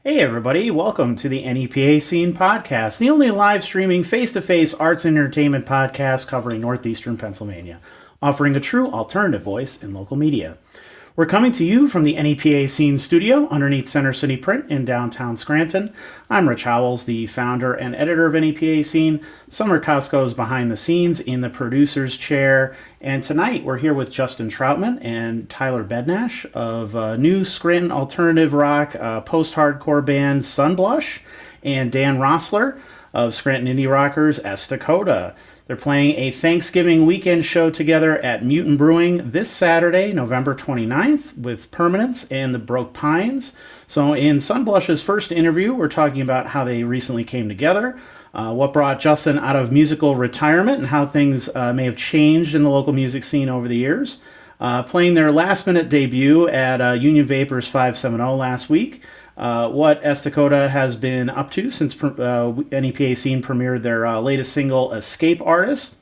Hey everybody, welcome to the NEPA Scene Podcast, the only live streaming face-to-face arts and entertainment podcast covering northeastern Pennsylvania, offering a true alternative voice in local media. We're coming to you from the NEPA Scene studio underneath Center City Print in downtown Scranton. I'm Rich Howells, the founder and editor of NEPA Scene. Summer Costco is behind the scenes in the producer's chair. And tonight we're here with Justin Troutman and Tyler Bednash of new Scranton alternative rock post-hardcore band Sunblush, and Dan Rosler of Scranton indie rockers Esta Coda. They're playing a Thanksgiving weekend show together at Mutant Brewing this Saturday, November 29th, with Permanence and the Broke Pines. So in Sunblush's first interview, we're talking about how they recently came together, what brought Justin out of musical retirement, and how things may have changed in the local music scene over the years. Playing their last-minute debut at Union Vapors 570 last week. What Esta Coda has been up to since NEPA Scene premiered their latest single, Escape Artist,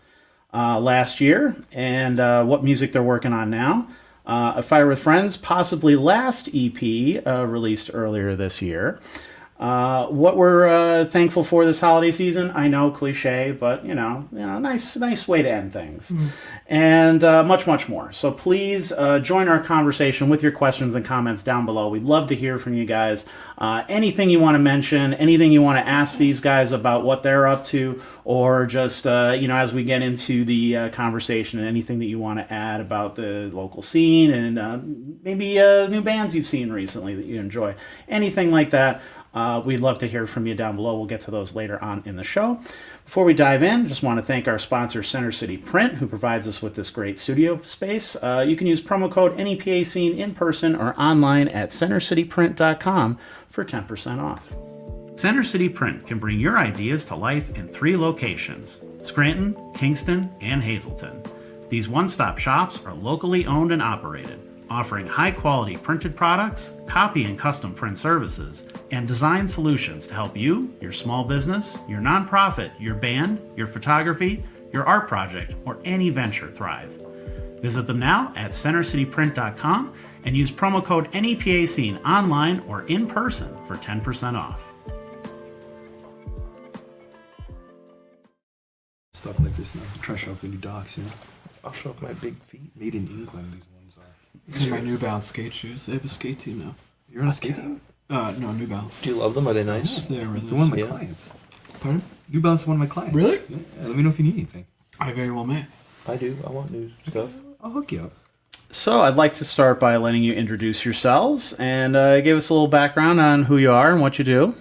last year, and what music they're working on now. A Fire with Friends, possibly last EP, released earlier this year. What we're thankful for this holiday season, I know, cliche, but nice way to end things, and much more. So please join our conversation with your questions and comments down below. We'd love to hear from you guys. Anything you want to mention, anything you want to ask these guys about what they're up to, or just as we get into the conversation, anything that you want to add about the local scene and maybe new bands you've seen recently that you enjoy, anything like that. We'd love to hear from you down below. We'll get to those later on in the show. Before we dive in, just want to thank our sponsor, Center City Print, who provides us with this great studio space. You can use promo code NEPA Scene in person or online at centercityprint.com for 10% off. Center City Print can bring your ideas to life in 3 locations: Scranton, Kingston, and Hazleton. These one-stop shops are locally owned and operated, offering high-quality printed products, copy and custom print services, and design solutions to help you, your small business, your nonprofit, your band, your photography, your art project, or any venture thrive. Visit them now at centercityprint.com and use promo code NEPA Scene online or in person for 10% off. Stuff like this now. Try to show off the new docks, I'll show off my big feet. Made in England, these ones are. These are my New Balance skate shoes. They have a skate team now. You're on a skate team? No, New Balance. Do you love them? Are they nice? They're really They're one of my Yeah. clients. Pardon? New Balance is one of my clients. Really? Yeah, let me know if you need anything. I very well may. I do. I want new stuff. I'll hook you up. So I'd like to start by letting you introduce yourselves and give us a little background on who you are and what you do.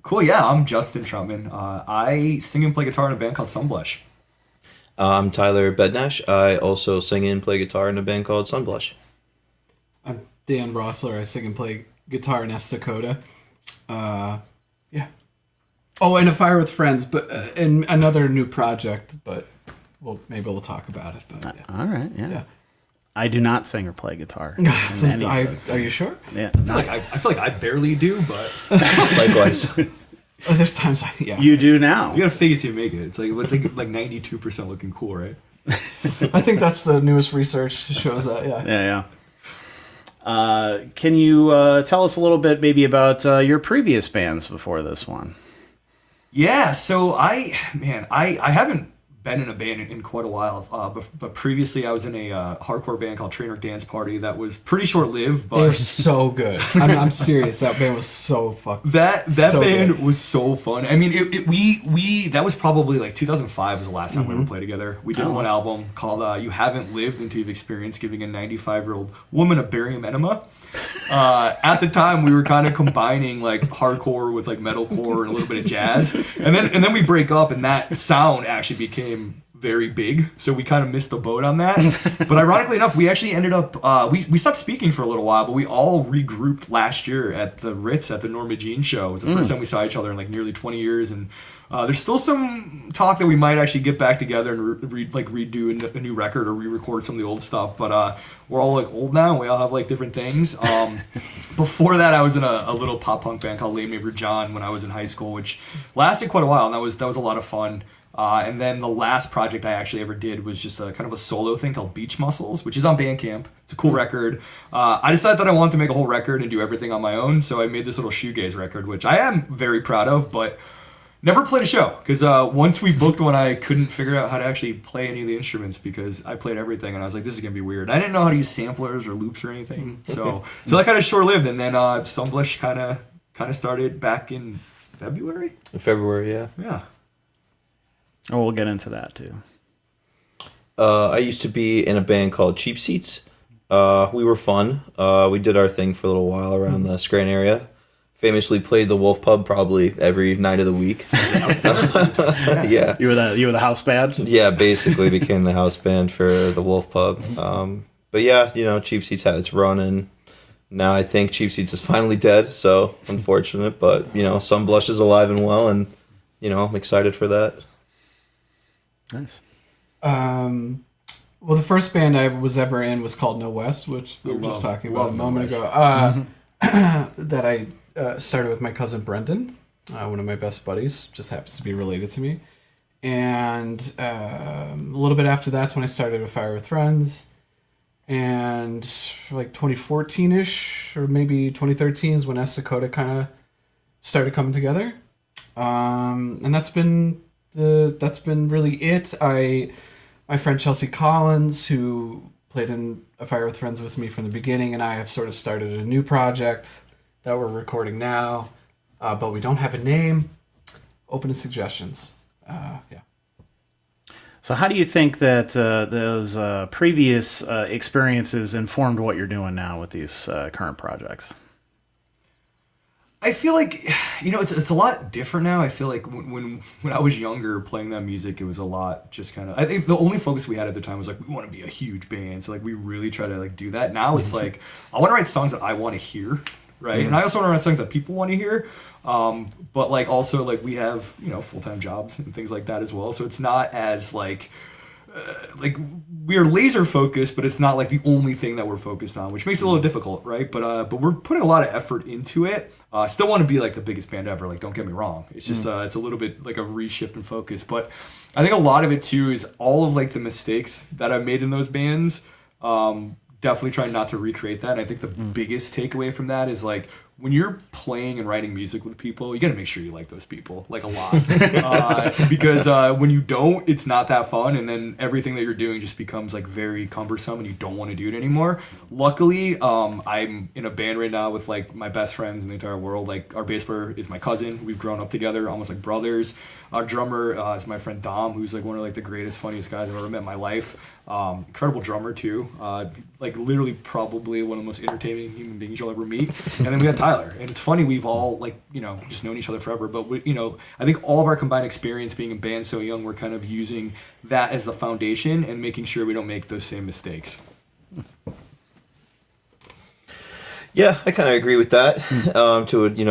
Cool, yeah, I'm Justin Troutman. I sing and play guitar in a band called Sunblush. I'm Tyler Bednash. I also sing and play guitar in a band called Sunblush. I'm Dan Rosler. I sing and play guitar in Esta Coda. Yeah. Oh, and A Fire with Friends, but in another new project, but maybe we'll talk about it. But yeah. All right, yeah. Yeah. I do not sing or play guitar. in any of those Are you things. sure? Yeah. I feel like I barely do, but Likewise. Oh, there's times yeah. You do now. you gotta fake it till you make it. It's like 92% looking cool, right? I think that's the newest research shows that. Yeah. Yeah. Can you tell us a little bit maybe about your previous bands before this one? Yeah, so I haven't been in a band in quite a while, but previously I was in a hardcore band called Trainer Dance Party that was pretty short-lived, They're but so good. I'm serious. That band was so fucking. that so band good. was so fun. I mean, we that was probably like 2005 was the last time we ever played together. We did one album called "You Haven't Lived Until You've Experienced Giving a 95-year-old Woman a Barium Enema." At the time, we were kind of combining like hardcore with like metalcore and a little bit of jazz, and then we break up, and that sound actually became very big, so we kind of missed the boat on that. But ironically enough, we actually ended up we stopped speaking for a little while, but we all regrouped last year at the Ritz at the Norma Jean show. It was the first time we saw each other in like nearly 20 years, and there's still some talk that we might actually get back together and redo a new record or re-record some of the old stuff. But we're all like old now, and we all have like different things. Before that, I was in a little pop punk band called Lame Neighbor John when I was in high school, which lasted quite a while, and that was a lot of fun. And then the last project I actually ever did was just a kind of a solo thing called Beach Muscles, which is on Bandcamp. It's a cool record. I decided that I wanted to make a whole record and do everything on my own, so I made this little shoegaze record, which I am very proud of, but never played a show, because once we booked one, I couldn't figure out how to actually play any of the instruments, because I played everything, and I was like, this is going to be weird. I didn't know how to use samplers or loops or anything, so that kind of short-lived, and then Sunblush kind of started back in February? In February, yeah. Yeah. Oh, we'll get into that too. I used to be in a band called Cheap Seats. We were fun. We did our thing for a little while around the Scranton area. Famously played the Wolf Pub probably every night of the week. Yeah. You were the house band? Yeah, basically became the house band for the Wolf Pub. But yeah, Cheap Seats had its run, and now I think Cheap Seats is finally dead, so unfortunate. But, Sunblush is alive and well, and, I'm excited for that. Nice. Well, the first band I was ever in was called No West, which we were just talking about a moment ago. That I started with my cousin Brendan, one of my best buddies, just happens to be related to me. And a little bit after that's when I started A Fire with Friends. And like 2014-ish, or maybe 2013 is when Esta Coda kind of started coming together. And that's been really it. My friend Chelsea Collins, who played in A Fire with Friends with me from the beginning, and I have sort of started a new project that we're recording now, but we don't have a name. Open to suggestions. Yeah. So how do you think that those previous experiences informed what you're doing now with these current projects? I feel like, it's a lot different now. I feel like when I was younger playing that music, it was a lot just kind of, I think the only focus we had at the time was like, we want to be a huge band. So like, we really try to like do that. Now it's like, I want to write songs that I want to hear, right? Mm-hmm. And I also want to write songs that people want to hear. But like also like we have, full-time jobs and things like that as well. So it's not as like we're laser focused, but it's not like the only thing that we're focused on, which makes it a little difficult, right? But we're putting a lot of effort into it. I still want to be like the biggest band ever. Like, don't get me wrong. It's just it's a little bit like a reshift in focus. But I think a lot of it too is all of like the mistakes that I've made in those bands. Definitely trying not to recreate that. And I think the biggest takeaway from that is like, when you're playing and writing music with people, you got to make sure you like those people, like a lot. Because when you don't, it's not that fun. And then everything that you're doing just becomes like very cumbersome and you don't want to do it anymore. Luckily, I'm in a band right now with like my best friends in the entire world. Like our bass player is my cousin. We've grown up together, almost like brothers. Our drummer is my friend Dom, who's like one of like the greatest, funniest guys I've ever met in my life. Incredible drummer too. Like literally probably one of the most entertaining human beings you'll ever meet. And then we had Tyler, and it's funny, we've all like just known each other forever, but I think all of our combined experience being a band so young, we're kind of using that as the foundation and making sure we don't make those same mistakes. Yeah, I kind of agree with that. Definitely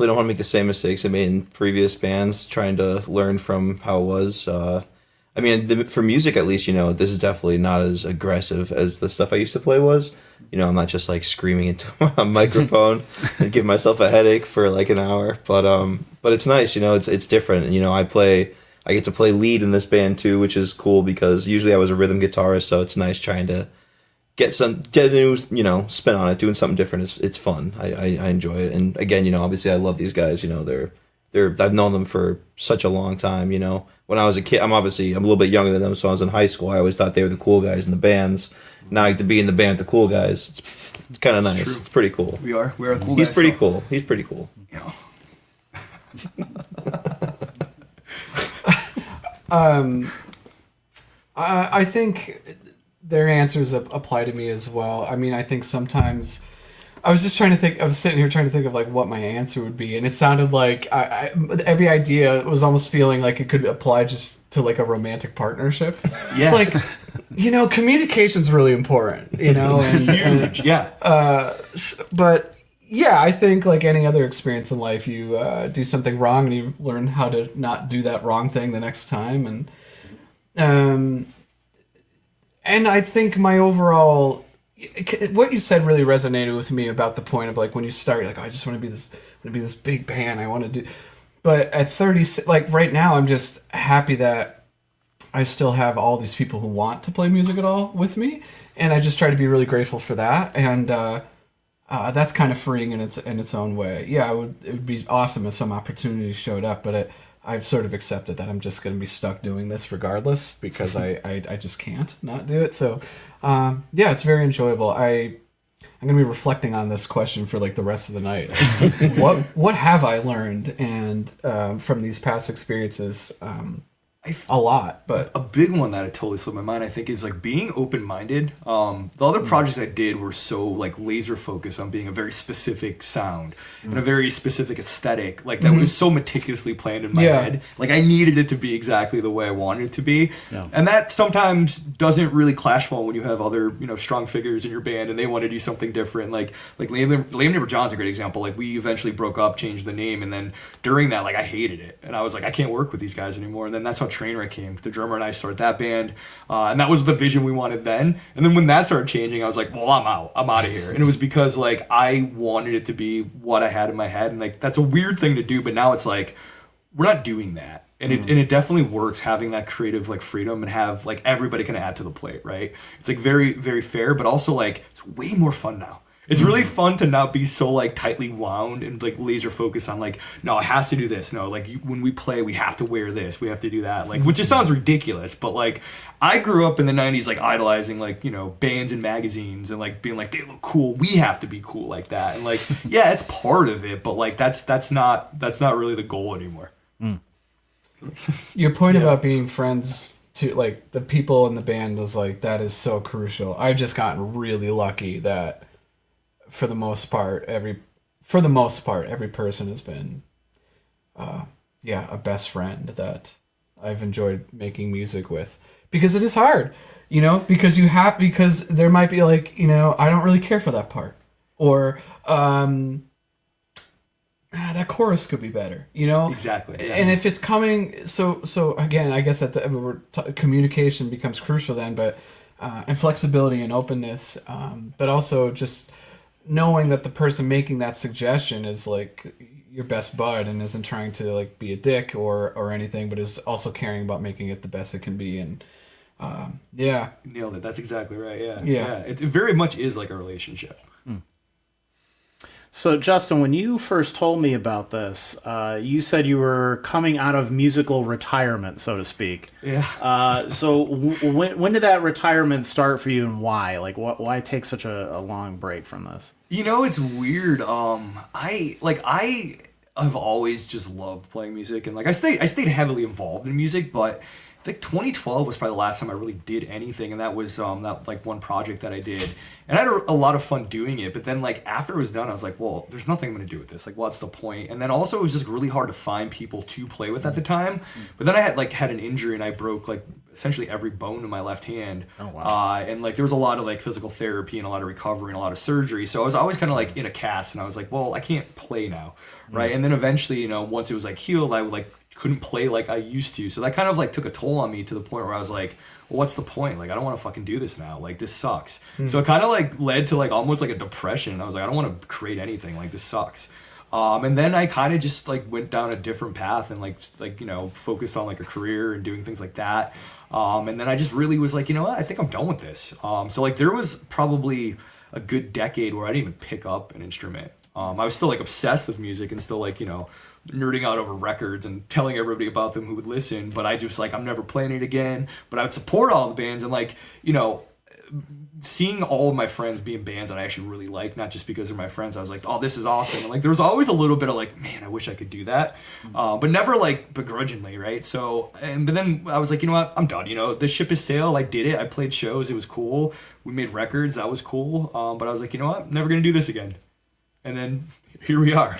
don't want to make the same mistakes I made in previous bands, trying to learn from how it was. For music at least, this is definitely not as aggressive as the stuff I used to play was. I'm not just like screaming into a microphone and give myself a headache for like an hour. But it's nice, it's different. I get to play lead in this band too, which is cool because usually I was a rhythm guitarist, so it's nice trying to get a new, spin on it, doing something different. It's fun. I enjoy it. And again, obviously I love these guys. I've known them for such a long time. When I was a kid, I'm a little bit younger than them, so I was in high school. I always thought they were the cool guys in the bands. Now I get to be in the band with the cool guys. It's kind of nice. True. It's pretty cool. We are the cool guys. He's pretty cool. He's pretty cool. Yeah. I think their answers apply to me as well. I think sometimes I was just trying to think. I was sitting here trying to think of like what my answer would be, and it sounded like every idea was almost feeling like it could apply just to like a romantic partnership. Yeah. Like, communication's really important. And, huge. Yeah. But yeah, I think like any other experience in life, you do something wrong and you learn how to not do that wrong thing the next time, and I think my overall. What you said really resonated with me about the point of like when you start, like, oh, I just want to be this big band. I want to do. But at 30, like right now, I'm just happy that I still have all these people who want to play music at all with me, and I just try to be really grateful for that. And that's kind of freeing in its own way. Yeah, it would be awesome if some opportunities showed up, but I've sort of accepted that I'm just going to be stuck doing this regardless because I just can't not do it. So yeah, it's very enjoyable. I'm going to be reflecting on this question for like the rest of the night. What have I learned and from these past experiences? A lot, but a big one that I totally slipped my mind, I think, is like being open-minded. The other projects I did were so like laser focused on being a very specific sound and a very specific aesthetic, like that was so meticulously planned in my head. Like I needed it to be exactly the way I wanted it to be, and that sometimes doesn't really clash well when you have other strong figures in your band and they want to do something different. Like Liam Neighbor John's a great example. Like we eventually broke up, changed the name, and then during that, like I hated it, and I was like, I can't work with these guys anymore. And then that's how Trainwreck came. The drummer and I started that band, and that was the vision we wanted then. And then when that started changing, I was like, well, I'm out of here. And it was because like I wanted it to be what I had in my head, and like that's a weird thing to do, but now it's like we're not doing that. And it definitely works having that creative like freedom and have like everybody can add to the plate, right? It's like very, very fair, but also like it's way more fun now. It's really fun to not be so like tightly wound and like laser focused on like, no, it has to do this. No, like when we play, we have to wear this. We have to do that. Like, which just sounds ridiculous, but like I grew up in the 90s like idolizing like, bands and magazines and like being like, they look cool. We have to be cool like that. And like, yeah, it's part of it, but like that's not really the goal anymore. Your point about being friends to like the people in the band is like, that is so crucial. I've just gotten really lucky that for the most part, every person has been, a best friend that I've enjoyed making music with, because it is hard, because there might be like, I don't really care for that part, or, that chorus could be better, Exactly. Yeah. And if it's coming, so again, I guess that communication becomes crucial then, but, and flexibility and openness, but also just knowing that the person making that suggestion is like your best bud and isn't trying to like be a dick or anything, but is also caring about making it the best it can be. And nailed it. That's exactly right. Yeah. It very much is like a relationship. So, Justin, when you first told me about this, you said you were coming out of musical retirement, so to speak. Yeah. So, when did that retirement start for you, and why? Like, why take such a long break from this? It's weird. I have always just loved playing music, and like I stayed heavily involved in music, but I think 2012 was probably the last time I really did anything, and that was that like one project that I did, and I had a lot of fun doing it. But then like after it was done, I was like, well, there's nothing I'm gonna do with this. Like, what's the point? And then also it was just really hard to find people to play with at the time. But then I had an injury, and I broke like essentially every bone in my left hand. Oh wow! And like there was a lot of like physical therapy and a lot of recovery and a lot of surgery. So I was always kind of like in a cast, and I was like, well, I can't play now, right? And then eventually, once it was like healed, I would like couldn't play like I used to. So that kind of like took a toll on me to the point where I was like, well, what's the point? Like, I don't want to fucking do this now. Like, this sucks. So it kind of like led to like almost like a depression. I was like, I don't want to create anything. Like, this sucks. And then I kind of just like went down a different path and like focused on like a career and doing things like that. And then I just really was like, what? I think I'm done with this. So like there was probably a good decade where I didn't even pick up an instrument. I was still like obsessed with music and still like, nerding out over records and telling everybody about them who would listen, but I just like, I'm never playing it again. But I would support all the bands, and like, seeing all of my friends be in bands that I actually really like, not just because they're my friends, I was like, oh, this is awesome. And like there was always a little bit of like, man, I wish I could do that, but never like begrudgingly, right? So but then I was like, you know what, I'm done. The ship has sailed. I did it. I played shows. It was cool. We made records. That was cool. But I was like, you know what, I'm never gonna do this again. And then here we are.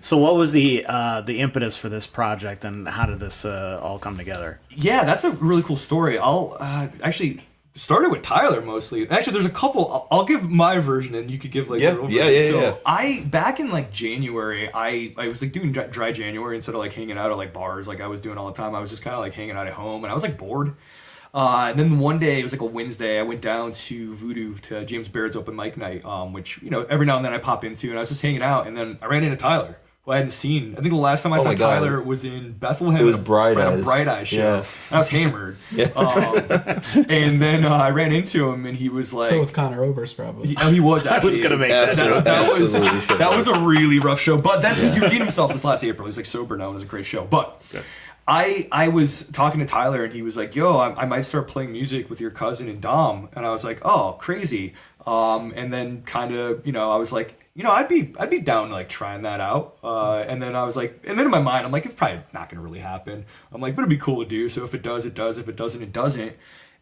So what was the impetus for this project, and how did this all come together? Yeah, that's a really cool story. I'll actually started with Tyler mostly. Actually, there's a couple. I'll give my version, and you could give like your own version. So I back in like January, I was like doing dry January instead of like hanging out at like bars like I was doing all the time. I was just kind of like hanging out at home, and I was like bored. And then one day, it was like a Wednesday, I went down to Voodoo to James Baird's open mic night, which, every now and then I pop into, and I was just hanging out, and then I ran into Tyler. who I hadn't seen. I think the last time I saw my God. Tyler was in Bethlehem. It was at a Bright at a Eyes. Bright Eyes show. Yeah. And I was hammered. Yeah. And then I ran into him, and he was like, So was Connor Oberst, probably. he was actually. I was gonna make that. That was a really rough show. But then he redeemed himself this last April. He's like sober now. It was a great show. But I was talking to Tyler, and he was like, "Yo, I might start playing music with your cousin and Dom." And I was like, "Oh, crazy." And then kind of, I was like, I'd be down to like trying that out. And then I was like, and then in my mind, I'm like, it's probably not gonna really happen. I'm like, but it'd be cool to do. So if it does, it does. If it doesn't, it doesn't.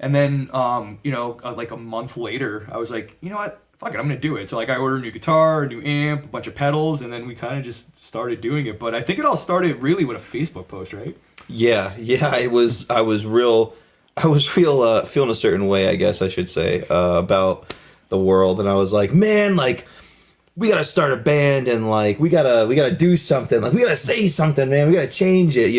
And then, like a month later, I was like, you know what? Fuck it, I'm gonna do it. So like I ordered a new guitar, a new amp, a bunch of pedals, and then we kind of just started doing it. But I think it all started really with a Facebook post, right? Yeah. It was. I was real feeling a certain way, I guess I should say, about the world, and I was like, man, like, we gotta start a band, and like we gotta do something, like we gotta say something, man, we gotta change it,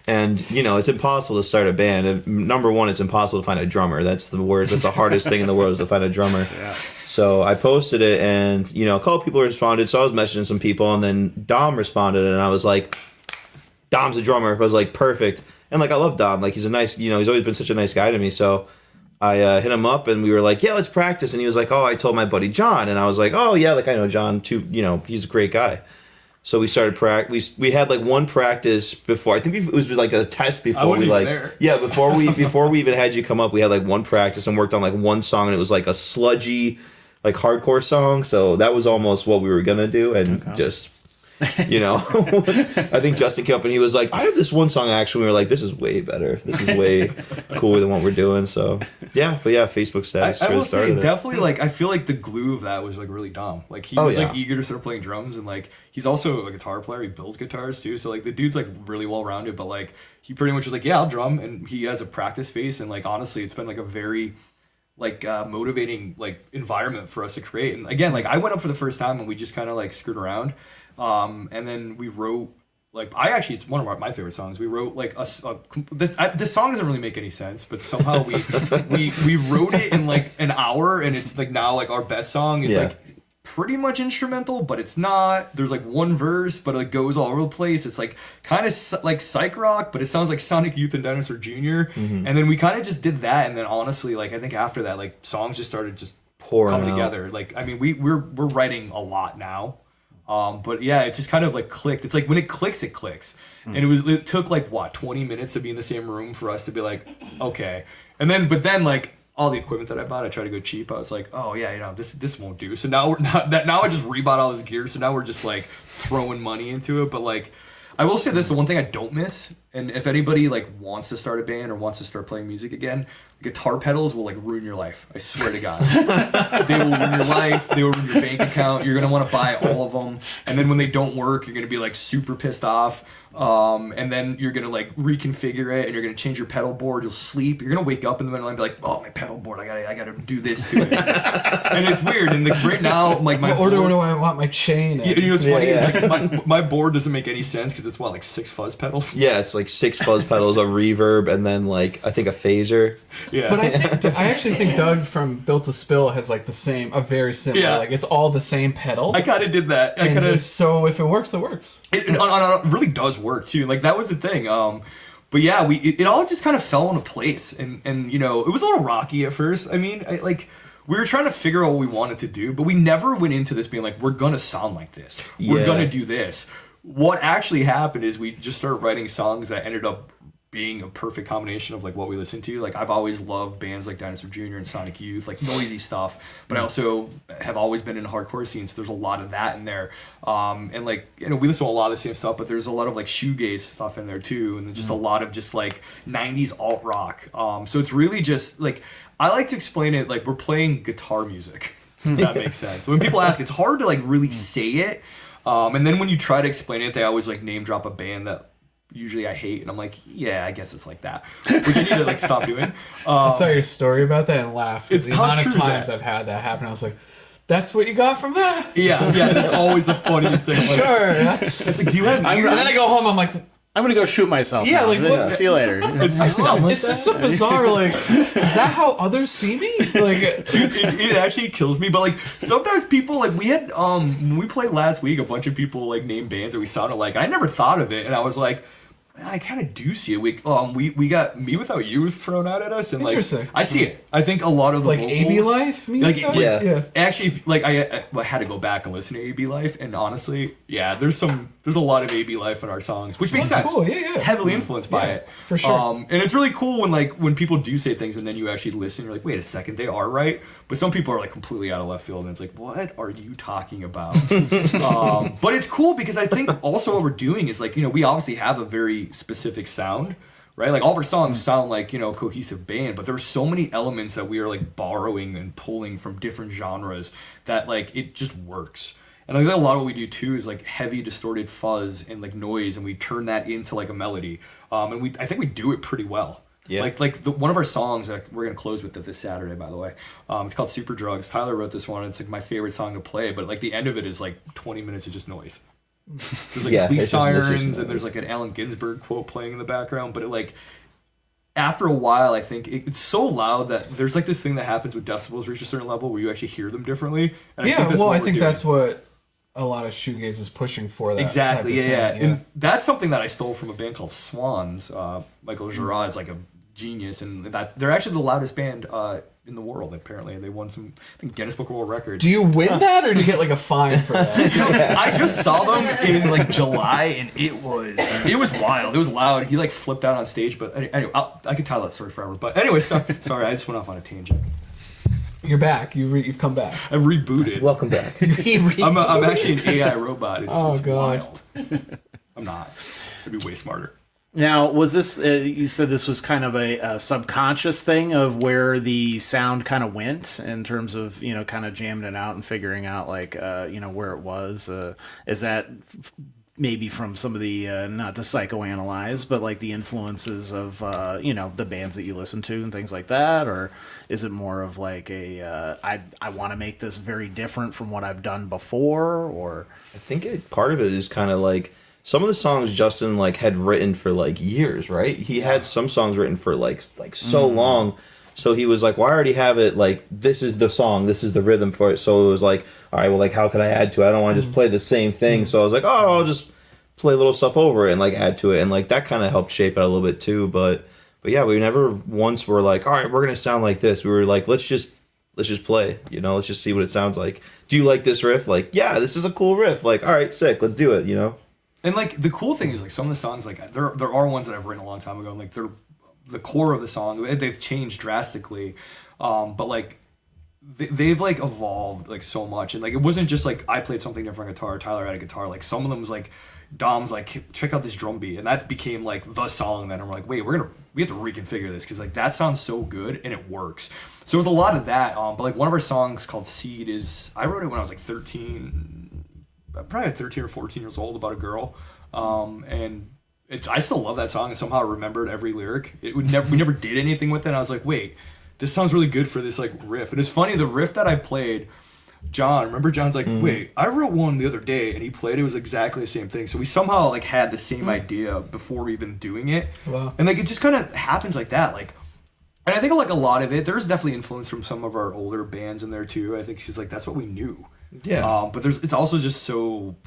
and it's impossible to start a band. And number one, it's impossible to find a drummer. That's the hardest thing in the world, is to find a drummer. Yeah. So I posted it, and a couple people responded, so I was messaging some people, and then Dom responded, and I was like, Dom's a drummer. I was like, perfect. And like, I love Dom, like he's a nice, he's always been such a nice guy to me. So I hit him up, and we were like, yeah, let's practice. And he was like, oh, I told my buddy John. And I was like, oh yeah, like I know John too, he's a great guy. So we started we had like one practice before. I think it was like a test before we like there. Yeah, before we even had you come up, we had like one practice and worked on like one song, and it was like a sludgy, like hardcore song. So that was almost what we were gonna do, and just I think Justin came up and he was like, I have this one song actually. We were like, this is way better. This is way cooler than what we're doing. So yeah, but yeah, Facebook status. I really will say started it. definitely, like, I feel like the glue of that was like really Dom. Like he was like eager to start playing drums, and like he's also a guitar player. He builds guitars too. So like the dude's like really well rounded, but like he pretty much was like, yeah, I'll drum, and he has a practice space, and like honestly, it's been like a very like motivating like environment for us to create. And again, like I went up for the first time, and we just kind of like screwed around. And then we wrote, like, it's one of my favorite songs. We wrote like this song doesn't really make any sense, but somehow we wrote it in like an hour, and it's like now like our best song. It's like pretty much instrumental, but it's not. There's like one verse, but it goes all over the place. It's like kind of like psych rock, but it sounds like Sonic Youth and Dinosaur Jr. And then we kind of just did that, and then honestly, like I think after that, like songs just started just coming together. Like I mean, we're writing a lot now. But yeah, it just kind of like clicked. It's like when it clicks, it clicks. And it took like 20 minutes to be in the same room for us to be like, okay. But then like all the equipment that I bought, I tried to go cheap. I was like, oh yeah, this won't do. So now now I just rebought all this gear. So now we're just like throwing money into it. But like, I will say this, the one thing I don't miss, and if anybody like wants to start a band or wants to start playing music again, guitar pedals will like ruin your life. I swear to God. They will ruin your life. They will ruin your bank account. You're going to want to buy all of them. And then when they don't work, you're going to be like super pissed off. And then you're going to like reconfigure it, and you're going to change your pedal board. You'll sleep. You're going to wake up in the middle and be like, oh, my pedal board, I got to do this to it. And it's weird. And like right now, like my order, what do I want my chain in? You know what's funny is like my board doesn't make any sense because it's like 6 fuzz pedals. Yeah, it's like 6 fuzz pedals, a reverb, and then like I think a phaser. Yeah. But I actually think Doug from Built to Spill has like a very similar. Yeah. Like it's all the same pedal. I kind of did that. So if it works, it works. It really does work too. Like that was the thing. But yeah, it all just kind of fell into place, and it was a little rocky at first. I mean, we were trying to figure out what we wanted to do, but we never went into this being like, we're gonna sound like this. We're gonna do this. What actually happened is we just started writing songs that ended up being a perfect combination of like what we listen to. Like I've always loved bands like Dinosaur Jr. and Sonic Youth, like noisy stuff, but I also have always been in hardcore scenes, so there's a lot of that in there. And like, we listen to a lot of the same stuff, but there's a lot of like shoegaze stuff in there too, and just a lot of just like 90s alt rock. So it's really just like, I like to explain it like we're playing guitar music. If that makes sense. So when people ask, it's hard to like really say it. And then when you try to explain it, they always like name drop a band that usually I hate, and I'm like, yeah, I guess it's like that, which I need to like stop doing. I saw your story about that and laughed. It's the amount of times I've had that happen, I was like, that's what you got from that? Yeah, that's always the funniest thing. Like, sure, that's... It's like, do you have... And then I go home, I'm like, I'm gonna go shoot myself. Yeah, now. like, what? See you later. It's just so bizarre. Like, is that how others see me? Like, Dude, it actually kills me. But like sometimes people like we had when we played last week, a bunch of people like named bands that we sounded like. I never thought of it, and I was like, I kind of do see it. We got Me Without You was thrown out at us, and like Interesting. I see it. I think a lot of the like vocals, AB Life? Yeah. Actually, like I had to go back and listen to AB Life, and honestly, yeah, there's a lot of AB Life in our songs, which makes That's sense. cool, yeah. Heavily influenced by it, for sure. And it's really cool when people do say things, and then you actually listen. You're like, wait a second, they are right. But some people are like completely out of left field, and it's like, what are you talking about? But it's cool because I think also what we're doing is like, we obviously have a very specific sound, right? Like all of our songs sound like, a cohesive band, but there's so many elements that we are like borrowing and pulling from different genres that like it just works. And I think a lot of what we do too is like heavy distorted fuzz and like noise, and we turn that into like a melody. And I think we do it pretty well. Yeah. One of our songs that we're gonna close with it this Saturday, by the way. It's called Super Drugs. Tyler wrote this one. It's like my favorite song to play, but like the end of it is like 20 minutes of just noise. There's like police sirens, and there's like an Allen Ginsberg quote playing in the background. But it like after a while, I think it's so loud that there's like this thing that happens with decibels reach a certain level where you actually hear them differently. And I think that's what a lot of shoegaze is pushing for. That exactly, type of yeah. thing, And that's something that I stole from a band called Swans. Michael Girard is like a genius, and they're actually the loudest band in the world. Apparently, they won some Guinness Book of World Records. Do you win that, or do you get like a fine for that? I just saw them in like July, and it was wild. It was loud. He like flipped out on stage, but anyway, I could tell that story forever. But anyway, sorry, I just went off on a tangent. You're back. You've come back. I've rebooted. Welcome back. I'm actually an AI robot. It's God. wild. I'm not. I'd be way smarter. Now, was this, you said this was kind of a subconscious thing of where the sound kind of went in terms of, kind of jamming it out and figuring out like, where it was? Is that maybe from some of the, not to psychoanalyze, but like the influences of, the bands that you listen to and things like that? Or is it more of like I want to make this very different from what I've done before? Or I think part of it is kind of like, some of the songs Justin like had written for like years, right? He had some songs written for like so long. So he was like, well, I already have it. Like, this is the song. This is the rhythm for it. So it was like, all right, well, like, how can I add to it? I don't want to just play the same thing. So I was like, oh, I'll just play little stuff over it and like add to it. And like that kind of helped shape it a little bit too. But yeah, we never once were like, all right, we're going to sound like this. We were like, let's just play, let's just see what it sounds like. Do you like this riff? Like, yeah, this is a cool riff. Like, all right, sick. Let's do it, And like the cool thing is like some of the songs like there are ones that I've written a long time ago, and like they're the core of the song. They've changed drastically, but like they've like evolved like so much. And like it wasn't just like I played something different on guitar, Tyler had a guitar. Like some of them was like Dom's like, check out this drum beat, and that became like the song. Then I'm like, wait, we have to reconfigure this because like that sounds so good and it works. So it was a lot of that. But like one of our songs called Seed I wrote it when I was like 13. Probably 13 or 14 years old, about a girl, and I still love that song, and somehow I remembered every lyric. We never did anything with it, and I was like, wait, this sounds really good for this like riff. And it's funny, the riff that I played, John's like, wait, I wrote one the other day, and he played it was exactly the same thing. So we somehow like had the same idea before even doing it. Wow. And like it just kind of happens like that, like. And I think like a lot of it, there's definitely influence from some of our older bands in there too. I think she's like, that's what we knew. Yeah. But it's also just so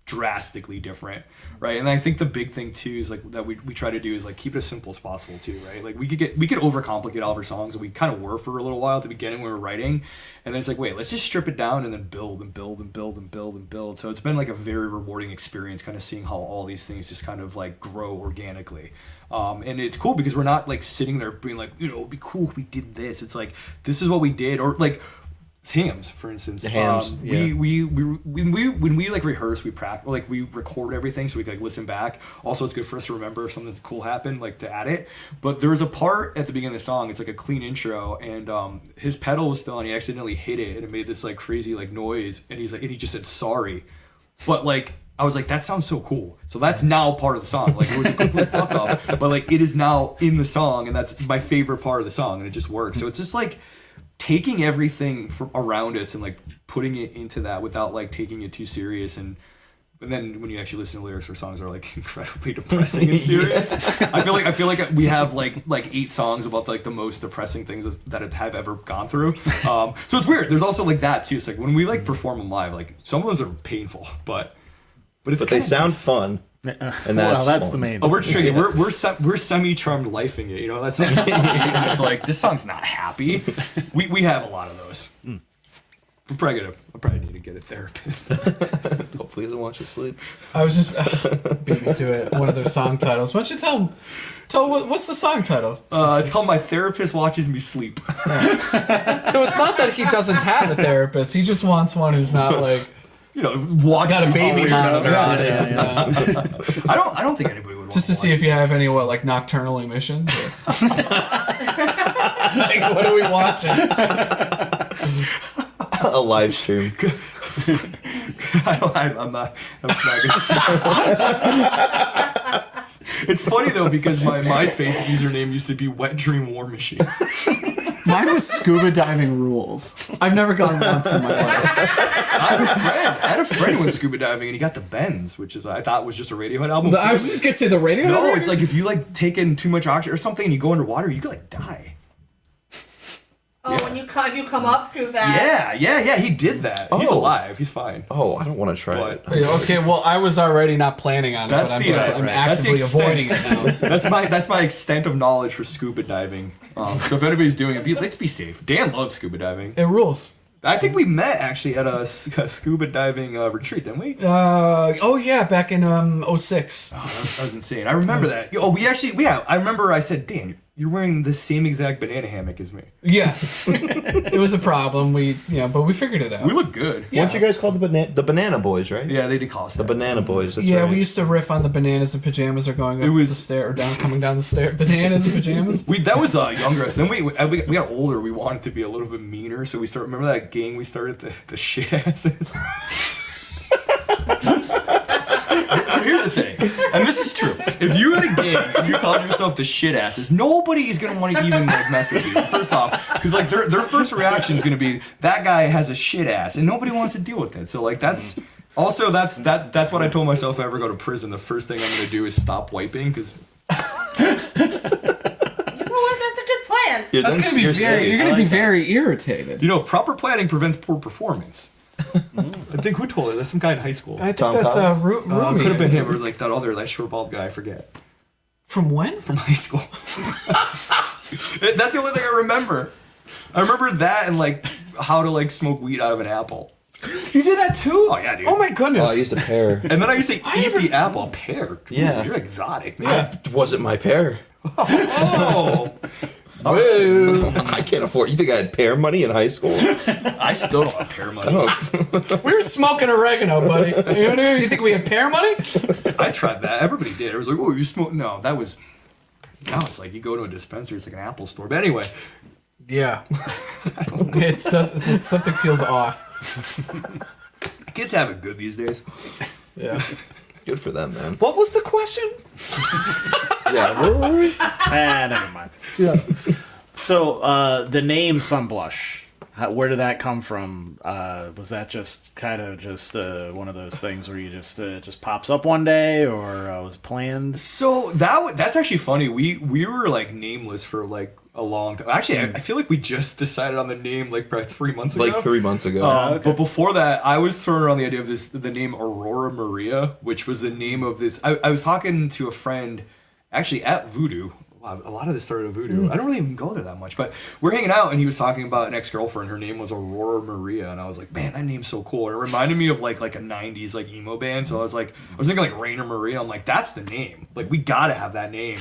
drastically different, right? And I think the big thing too is like that we try to do is like keep it as simple as possible too, right? Like we could overcomplicate all of our songs, and we kind of were for a little while at the beginning when we were writing, and then it's like, wait, let's just strip it down and then build and build and build and build and build. So it's been like a very rewarding experience, kind of seeing how all these things just kind of like grow organically. And it's cool because we're not like sitting there being like, it'd be cool if we did this. It's like, this is what we did. Or like hams, for instance. The hams, yeah. When we like rehearse, we practice, like we record everything so we can like listen back. Also, it's good for us to remember if something cool happened, like to add it. But there was a part at the beginning of the song, it's like a clean intro, and his pedal was still on, he accidentally hit it, and it made this like crazy like noise, and he just said sorry. But like, I was like, that sounds so cool. So that's now part of the song. Like, it was a complete fuck up, but like, it is now in the song, and that's my favorite part of the song, and it just works. So it's just like taking everything from around us and like putting it into that without like taking it too serious, and And then when you actually listen to lyrics, our songs are like incredibly depressing and serious. I feel like we have like 8 songs about like the most depressing things that have ever gone through. So it's weird. There's also like that too. It's like when we like perform them live, like some of those are painful, but they sound fun. And that's fun. the main. Oh, we're tricky. We're semi-charmed lifing it. You know, that's and it's like this song's not happy. We have a lot of those. I probably need to get a therapist. Hopefully he doesn't watch us sleep. I was just beat me to it. One of their song titles. Why don't you tell what's the song title? It's called My Therapist Watches Me Sleep. So it's not that he doesn't have a therapist. He just wants one who's not like got a baby monitor on it. Yeah. I don't think anybody would want Just to see if you have any like nocturnal emissions. Like what are we watching? A live stream. I'm not gonna say. It's funny though because my MySpace username used to be Wet Dream War Machine. Mine was Scuba Diving Rules. I've never gone once in my life. I had a friend who went scuba diving and he got the Bends, which I thought was just a Radiohead album. I was just gonna say the radio. No, it's like if you like take in too much oxygen or something and you go underwater, you could like die. Oh, yeah. When you come up through that. Yeah, he did that. He's alive. He's fine. Oh, I don't want to try it. Okay, well, I was already not planning on it, but I'm actively avoiding it now. That's my extent of knowledge for scuba diving. So if anybody's doing it, let's be safe. Dan loves scuba diving. It rules. I think we met actually at a scuba diving retreat, didn't we? Oh yeah, back in 06. Oh, that was insane. I remember that. Oh, I remember I said, Dan, you're wearing the same exact banana hammock as me. Yeah. It was a problem. But we figured it out. We look good. Yeah. Weren't you guys called the Banana Boys, right? Yeah, they did call us the that. Banana Boys. That's yeah, right. we used to riff on the bananas and pajamas are going up the stair or coming down the stair. Bananas and pajamas. That was younger us. Then we got older. We wanted to be a little bit meaner, so we started. Remember that gang we started, the shit asses. Here's the thing, and this is true. If you had a gang and you called yourself the shit asses, nobody is gonna want to even like mess with you. First off, because like their first reaction is gonna be that guy has a shit ass, and nobody wants to deal with it. So like that's what I told myself if I ever go to prison. The first thing I'm gonna do is stop wiping because. You know what? That's a good plan. Yeah, That's gonna be you're gonna be very irritated. Proper planning prevents poor performance. I think who told it? That's some guy in high school. I think that's a roomie. Could have been him or like that short bald guy. I forget. From when? From high school. That's the only thing I remember. I remember that and like how to like smoke weed out of an apple. You did that too? Oh yeah, dude. Oh my goodness. Oh, I used to pear. And then I used to eat the apple pear. Dude, Yeah. You're exotic, man. Yeah. Wasn't my pear. Oh. I can't afford. You think I had pear money in high school? I still don't have pear money. We were smoking oregano, buddy. You think we had pear money? I tried that. Everybody did. It was like, oh, you smoke? No, that was. Now it's like you go to a dispensary. It's like an Apple store. But anyway. Yeah. Something feels off. Kids have it good these days. Yeah. Good for them, man. What was the question? Yeah, where were we? Never mind. Yeah. So the name Sunblush, where did that come from? Was that just kind of one of those things where you just pops up one day, or was it planned? So that's actually funny. We were like nameless for like a long time. Actually, I feel like we just decided on the name like probably 3 months ago. Like 3 months ago. Okay. But before that, I was throwing around the idea of the name Aurora Maria, which was the name of this. I was talking to a friend actually at Voodoo. A lot of this started at Voodoo. I don't really even go there that much, but we're hanging out and he was talking about an ex-girlfriend. Her name was Aurora Maria, and I was like, man, that name's so cool. And it reminded me of like a 90s like emo band. So I was thinking like Rainer Maria. I'm like, that's the name. Like we gotta have that name.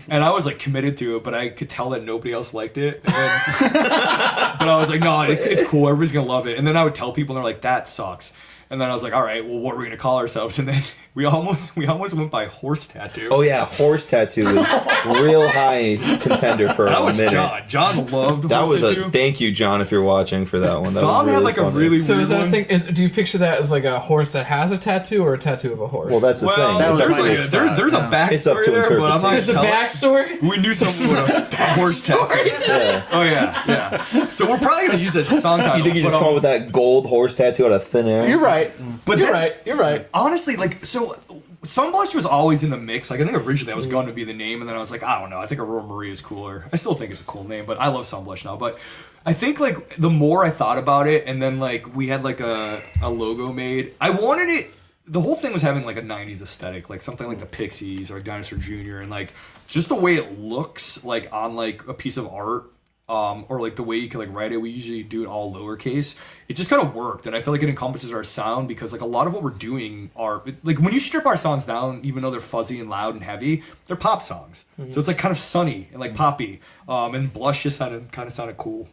And I was like committed to it, but I could tell that nobody else liked it. But I was like, no, it's cool. Everybody's gonna love it. And then I would tell people, and they're like, that sucks. And then I was like, all right, well, what are we gonna call ourselves? And then we almost went by Horse Tattoo. Oh yeah, Horse Tattoo was real high contender for that a was minute. John loved That Horse was Tattoo. thank you, John, if you're watching for that one. That Dom was had really like funny. a really So weird is that one. a thing? Do you picture that as like a horse that has a tattoo or a tattoo of a horse? Well, that's the Well, thing. It's there's, up to like its- there's a backstory It's up to there, but I'm not There's a telling- backstory? We knew someone with a horse tattoo. Yeah. Oh yeah. So we're probably gonna use this as a song title. You think you but, just come up with that gold horse tattoo out of thin air? You're right. right. But You're then- right. You're right. Honestly, like, so Sunblush was always in the mix. Like, I think originally that was going to be the name, and then I was like, I don't know. I think Aurora Marie is cooler. I still think it's a cool name, but I love Sunblush now. But I think, like, the more I thought about it, and then, like, we had, like, a logo made, I wanted it. The whole thing was having, like, a 90s aesthetic, like something like the Pixies or Dinosaur Jr., and, like, just the way it looks, like, on, like, a piece of art. Or like the way you can like write it, we usually do it all lowercase. It just kind of worked, and I feel like it encompasses our sound because like a lot of what we're doing are like when you strip our songs down, even though they're fuzzy and loud and heavy, they're pop songs. So it's like kind of sunny and like poppy. And Blush just kind of sounded cool.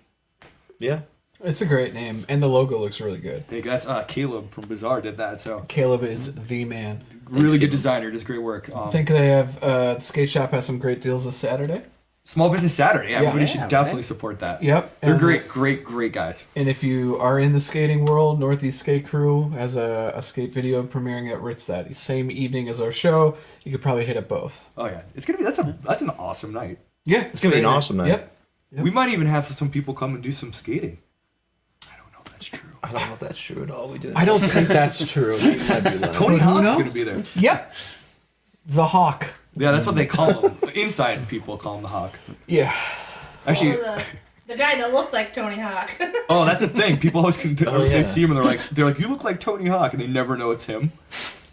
Yeah. It's a great name, and the logo looks really good. Thank you. That's Caleb from Bizarre did that. So Caleb is the man. really good designer, does great work. I think they have the skate shop has some great deals this Saturday. Small Business Saturday. Yeah, everybody Yeah, should right. definitely support that. Yep. They're And- great guys. And if you are in the skating world, Northeast Skate Crew has a skate video premiering at Ritz that same evening as our show. You could probably hit it both. Oh yeah, it's gonna be that's an awesome night. Yeah, It's gonna be an awesome night. Yep. We might even have some people come and do some skating. I don't know if that's true. I don't know if that's true at all. We didn't. I don't think that's true. Tony who Hawk's knows? gonna be there. Yep. The Hawk. Yeah, that's what they call him. Inside people call him the Hawk. Yeah. Actually, Or the guy that looked like Tony Hawk. oh, that's the thing. People always yeah. they see him and they're like, you look like Tony Hawk, and they never know it's him.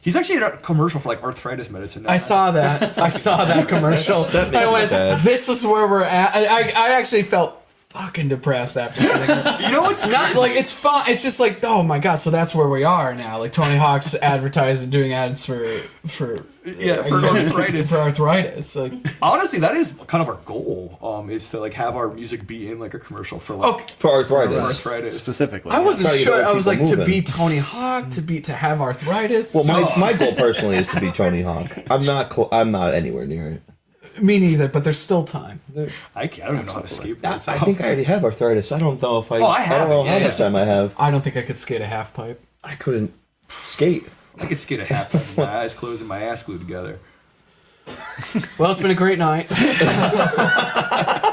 He's actually in a commercial for like arthritis medicine. Now. I saw that. I saw that commercial. That makes I me went, sad. this is where we're at. I actually felt fucking depressed after seeing that. You know what's Not crazy? like it's fun. It's just like, oh my god, so that's where we are now. Like Tony Hawk's advertising, doing ads for arthritis. for arthritis. Like, Honestly, that is kind of our goal. Is to like have our music be in like a commercial for like okay, For arthritis. arthritis. Specifically. I wasn't Try to get sure. other I was like people to moving. be Tony Hawk, to have arthritis. Well, my goal personally is to be Tony Hawk. I'm not anywhere near it. Me neither, but there's still time. I don't even know how to skateboard. I think I already have arthritis. I don't know if I. Oh, I have don't know it, how yeah. much time I have. I don't think I could skate a half pipe. I couldn't skate. I could skate a half with my eyes closed and my ass glued together. Well, it's been a great night.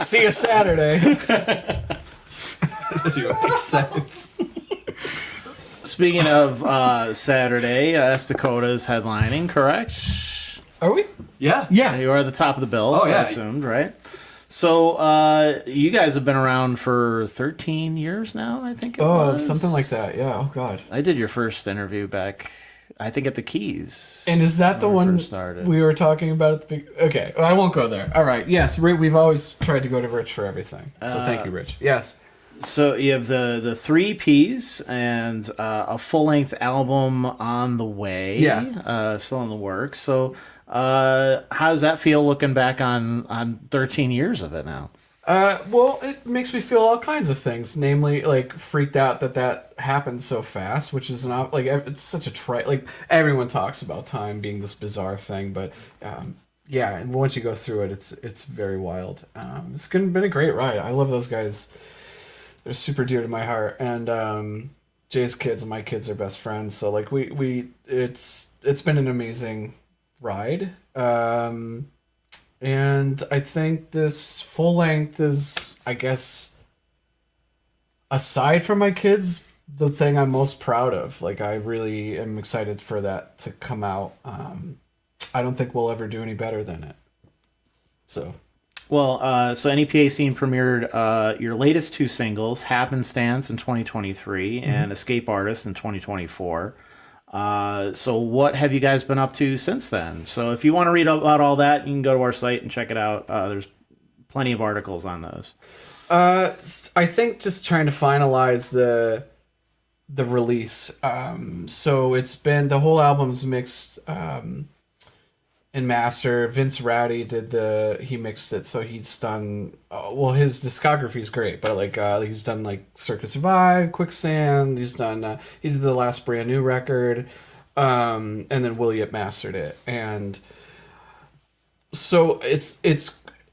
See you Saturday. That doesn't even make sense. Speaking of Saturday, Esta Coda is headlining, correct? Are we? Yeah. Yeah. You are at the top of the bill, Oh, so yeah. I assumed, right? So you guys have been around for 13 years now, I think it was. Something like that. Yeah. Oh God. I did your first interview back, I think, at the Keys. And is that the when we one first started. we were talking about at the big? Okay, I won't go there. All right. Yes, we've always tried to go to Rich for everything. So thank you, Rich. Yes. So you have the 3 Ps and a full-length album on the way. Yeah. Still in the works. So how does that feel looking back on 13 years of it now? Well, it makes me feel all kinds of things. Namely, like freaked out that happened so fast, which is not like it's such a like everyone talks about time being this bizarre thing, but yeah, and once you go through it, it's very wild. It's been a great ride. I love those guys. They're super dear to my heart, and Jay's kids and my kids are best friends. So like it's been an amazing ride. And I think this full length is, I guess, aside from my kids, the thing I'm most proud of. Like, I really am excited for that to come out. I don't think we'll ever do any better than it. So, Well, so NEPA Scene premiered your latest 2 singles, Happenstance in 2023 and Escape Artist in 2024. So what have you guys been up to since then? So if you want to read about all that, you can go to our site and check it out. There's plenty of articles on those. I think just trying to finalize the release. So it's been, the whole album's mixed and mastered. Vince Ratty he mixed it, so he's done, well, his discography's great, but like he's done like Circus Survive, Quicksand, he did the last Brand New record, and then William mastered it. And so it's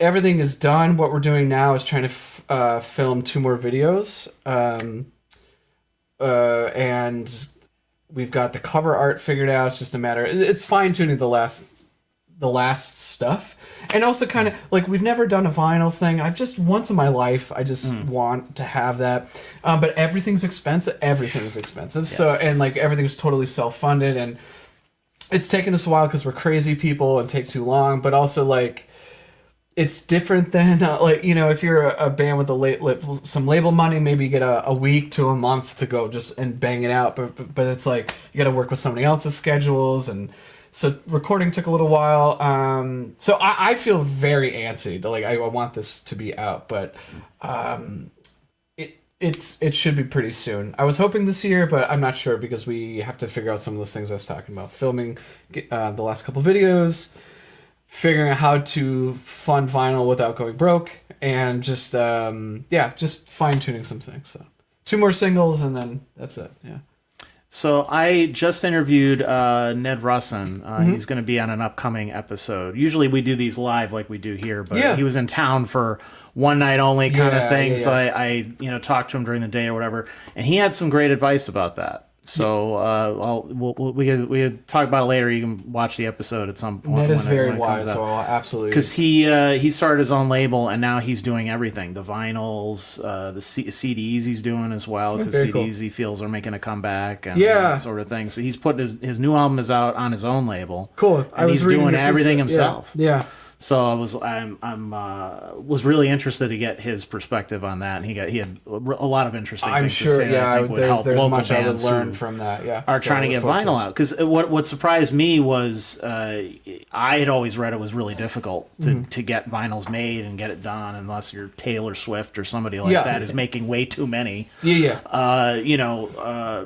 everything is done. What we're doing now is trying to film 2 more videos, and we've got the cover art figured out. It's just a matter, it's fine-tuning the the last stuff. And also kind of like we've never done a vinyl thing. I've just once in my life I just want to have that. But everything's expensive. Everything is expensive. Yes. So and like everything's totally self-funded, and it's taken us a while because we're crazy people and take too long. But also like it's different than like, you know, if you're a band with some label money, maybe you get a week to a month to go just and bang it out. But it's like you got to work with somebody else's schedules, and so recording took a little while. So I feel very antsy. Like I want this to be out, but it should be pretty soon. I was hoping this year, but I'm not sure because we have to figure out some of those things I was talking about. Filming the last couple videos, figuring out how to fund vinyl without going broke, and just just fine tuning some things. So 2 more singles and then that's it. Yeah. So I just interviewed Ned Russin. He's going to be on an upcoming episode. Usually we do these live like we do here, but he was in town for one night only kind of thing. So I talked to him during the day or whatever, and he had some great advice about that. So we could talk about it later. You can watch the episode at some point. Ned is very when it wise, comes out. so I'll absolutely. Because he started his own label, and now he's doing everything. The vinyls, the CDs he's doing as well, because CDs cool. he feels are making a comeback and that sort of thing. So he's putting his new album is out on his own label. Cool. And he's doing everything himself. Yeah. So I was really interested to get his perspective on that, and he had a lot of interesting I'm things sure. to say that I think would help there's local much I would bands learn who from that. Yeah. are So trying to I get look forward vinyl out. Because what surprised me was I had always read it was really difficult to get vinyls made and get it done unless you're Taylor Swift or somebody like that is making way too many. Yeah.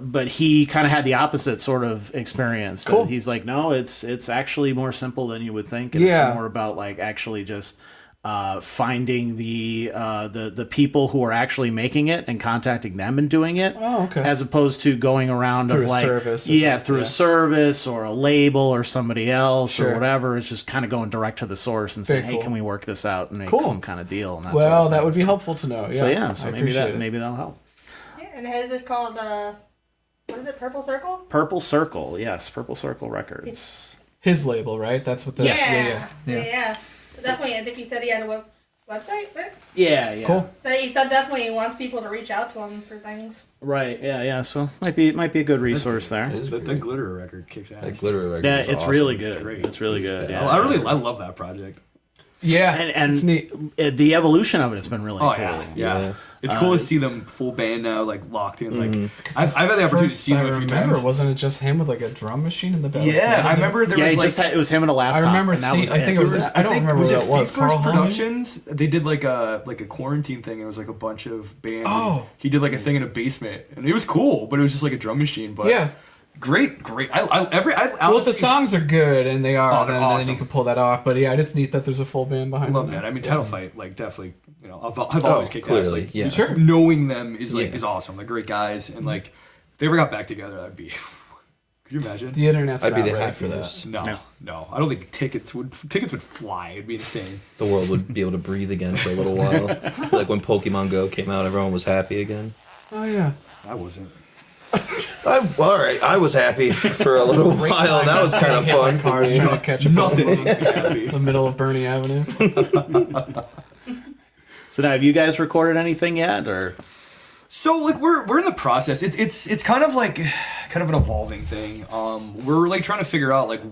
But he kind of had the opposite sort of experience. That he's like, no, it's actually more simple than you would think. And it's more about like actually just finding the people who are actually making it and contacting them and doing it. Oh, okay. As opposed to going around Through of a like service or through a service or a label or somebody else or whatever. It's just kind of going direct to the source and saying, hey, can we work this out and make some kind of deal? And that sort of that thing. would be helpful to know. Yeah. So I maybe appreciate that'll help. Yeah, and his is called what is it? Purple Circle. Purple Circle, yes, Purple Circle Records. His label, right? That's what the Yeah. Definitely, I think he said he had a website, right? Yeah. Cool. So he said definitely he wants people to reach out to him for things. Right. Yeah. So might be a good resource there. The Glitter record kicks ass. That glitter record. Yeah, is it's awesome. really good. It's great. It's really good. Yeah. I love that project. Yeah. And it's neat. The evolution of it has been really cool. Yeah. It's cool to see them full band now, like locked in. Like I've had the opportunity to see them a few times. Wasn't it just him with like a drum machine in the back? Yeah, I remember there was like it was him and a laptop. I remember and that was I think it. it was. I don't remember what it was. Fake First Carl Hahn? Productions. They did like a quarantine thing. It was like a bunch of bands. Oh. And he did like a thing in a basement, and it was cool, but it was just like a drum machine. But Yeah. great. Well, the songs are good, and they are. they're then awesome. you can pull that off. But yeah, it's neat that there's a full band behind. I love them. that. I mean, Title Fight, like definitely. I've always kicked ass. clearly, Like, yeah. Sure. knowing them is awesome. They're great guys, and like if they ever got back together, that'd be. Could you imagine? The internet's I'd be not the ready for happiest. that. No. I don't think tickets would fly. It'd be insane. The world would be able to breathe again for a little while. Like when Pokemon Go came out, everyone was happy again. Oh yeah. I wasn't. All right, I was happy for a little while. That was kind of Hit my fun. cars trying to catch a Nothing Pokemon makes me happy. in the middle of Bernie Avenue. So now, have you guys recorded anything yet, or? So like we're in the process. It's kind of an evolving thing. We're like trying to figure out like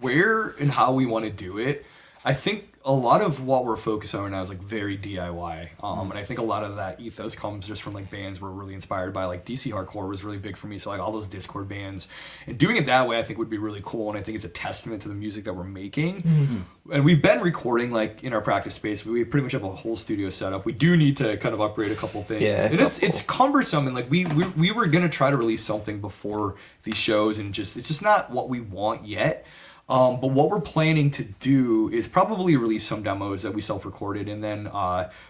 where and how we want to do it. I think a lot of what we're focused on right now is like very DIY. And I think a lot of that ethos comes just from like bands we're really inspired by. Like DC hardcore was really big for me. So like all those Discord bands, and doing it that way I think would be really cool. And I think it's a testament to the music that we're making. And we've been recording like in our practice space. We pretty much have a whole studio set up. We do need to kind of upgrade a couple things. Yeah, and it's cumbersome. And like we were gonna try to release something before these shows, and it's just not what we want yet. But what we're planning to do is probably release some demos that we self-recorded, and then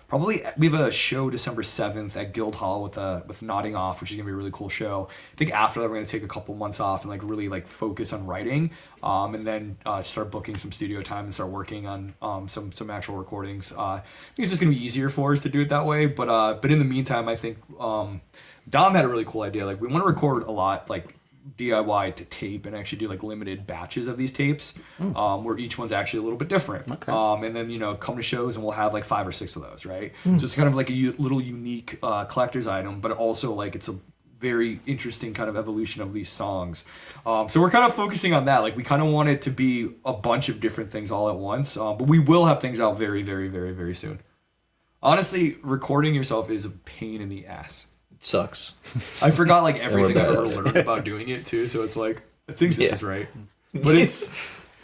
probably we have a show December 7th at Guildhall with Nodding Off, which is gonna be a really cool show. I think after that we're gonna take a couple months off and like really like focus on writing, and then start booking some studio time and start working on some actual recordings. I think it's just gonna be easier for us to do it that way. But in the meantime, I think Dom had a really cool idea. Like we want to record a lot like DIY to tape and actually do like limited batches of these tapes, where each one's actually a little bit different. Okay. And then, come to shows and we'll have like 5 or 6 of those, right? So it's kind of like a little unique collector's item, but also like it's a very interesting kind of evolution of these songs. So we're kind of focusing on that. Like we kind of want it to be a bunch of different things all at once, but we will have things out very, very, very, very soon. Honestly, recording yourself is a pain in the ass. It sucks. I forgot like everything bad I've ever at it. learned about doing it too, so it's like, I think this is right. But it's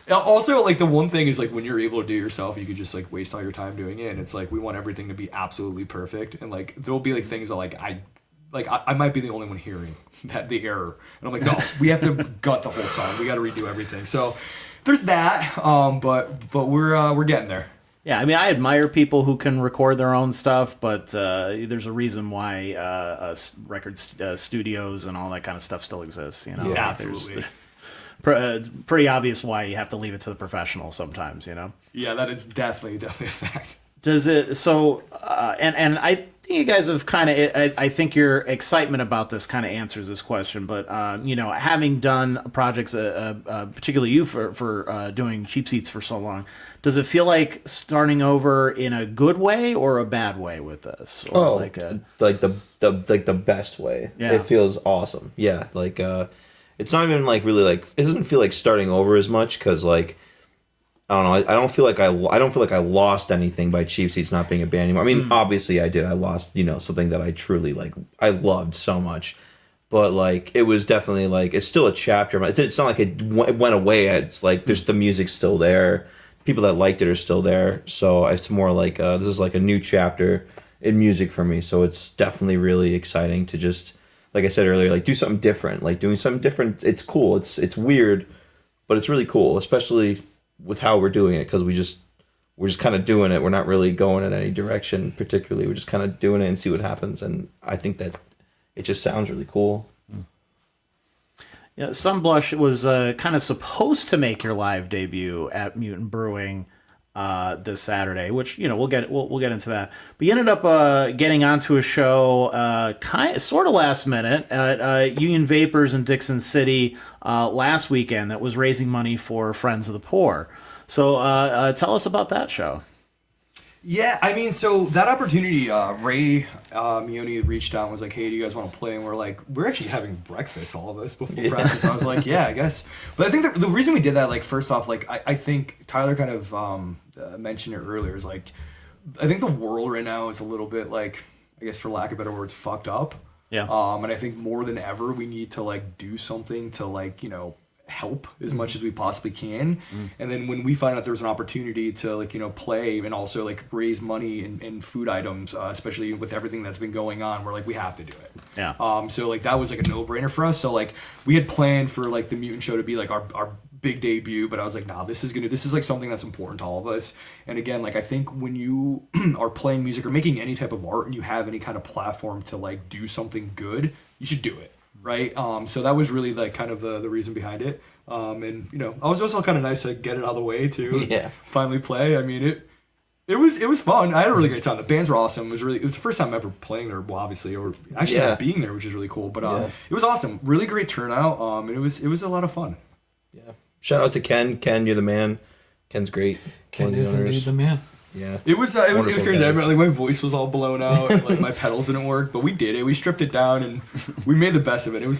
also like the one thing is like when you're able to do it yourself, you could just like waste all your time doing it, and it's like we want everything to be absolutely perfect, and like there'll be like things that I might be the only one hearing the error, and I'm like, no, we have to gut the whole song. We got to redo everything. So there's that, but we're getting there. Yeah, I mean, I admire people who can record their own stuff, but there's a reason why record studios and all that kind of stuff still exists. Yeah, Like, absolutely. It's pretty obvious why you have to leave it to the professionals sometimes. Yeah, that is definitely a fact. Does it so? And I think you guys have kind of. I think your excitement about this kind of answers this question. But having done projects, particularly you for doing Cheap Seats for so long, does it feel like starting over in a good way or a bad way with this? Or like the best way. Yeah. It feels awesome. Yeah, like it's not even like really like it doesn't feel like starting over as much because like. I don't know. I don't feel like I lost anything by Cheap Seats not being a band anymore. I mean, obviously I did. I lost, something that I truly like. I loved so much, but like it was definitely like it's still a chapter. It's not like it went away. It's like there's the music's still there. People that liked it are still there. So it's more like this is like a new chapter in music for me. So it's definitely really exciting to just, like I said earlier, like do something different. Like doing something different. It's cool. It's weird, but it's really cool, especially with how we're doing it, because we're just kind of doing it. We're not really going in any direction particularly. We're just kind of doing it and see what happens. And I think that it just sounds really cool. Yeah, Sunblush was kind of supposed to make your live debut at Mutant Brewing this Saturday, which we'll get into that. But you ended up getting onto a show sort of last minute at Union Vapors in Dixon City last weekend that was raising money for Friends of the Poor. So tell us about that show. Yeah, I mean, so that opportunity, Ray Mione reached out and was like, hey, do you guys want to play? And we're like, we're actually having breakfast, all of us, before practice. I was like, yeah, I guess. But I think the reason we did that, like, first off, like, I think Tyler kind of mentioned it earlier, is like, I think the world right now is a little bit, like, I guess for lack of better words, fucked up. Yeah. And I think more than ever, we need to, like, do something to, like, help as much as we possibly can. And then when we find out there's an opportunity to like play and also like raise money in food items, especially with everything that's been going on, we're like, we have to do it. Yeah. So like that was like a no-brainer for us. So like we had planned for like the Mutant show to be like our big debut, but I was like, nah, this is like something that's important to all of us. And again, like I think when you are playing music or making any type of art and you have any kind of platform to like do something good, you should do it. Right. So that was really like kind of the reason behind it. And I was also kind of nice to get it out of the way too. Yeah. Finally play. I mean, it was fun. I had a really great time. The bands were awesome. It was the first time ever playing there, well, obviously, or actually being there, which is really cool. But it was awesome. Really great turnout. And it was a lot of fun. Yeah. Shout out to Ken. Ken, you're the man. Ken's great. Ken is indeed the man. Yeah. It was crazy. I remember, like my voice was all blown out and like my pedals didn't work, but we did it. We stripped it down and we made the best of it. It was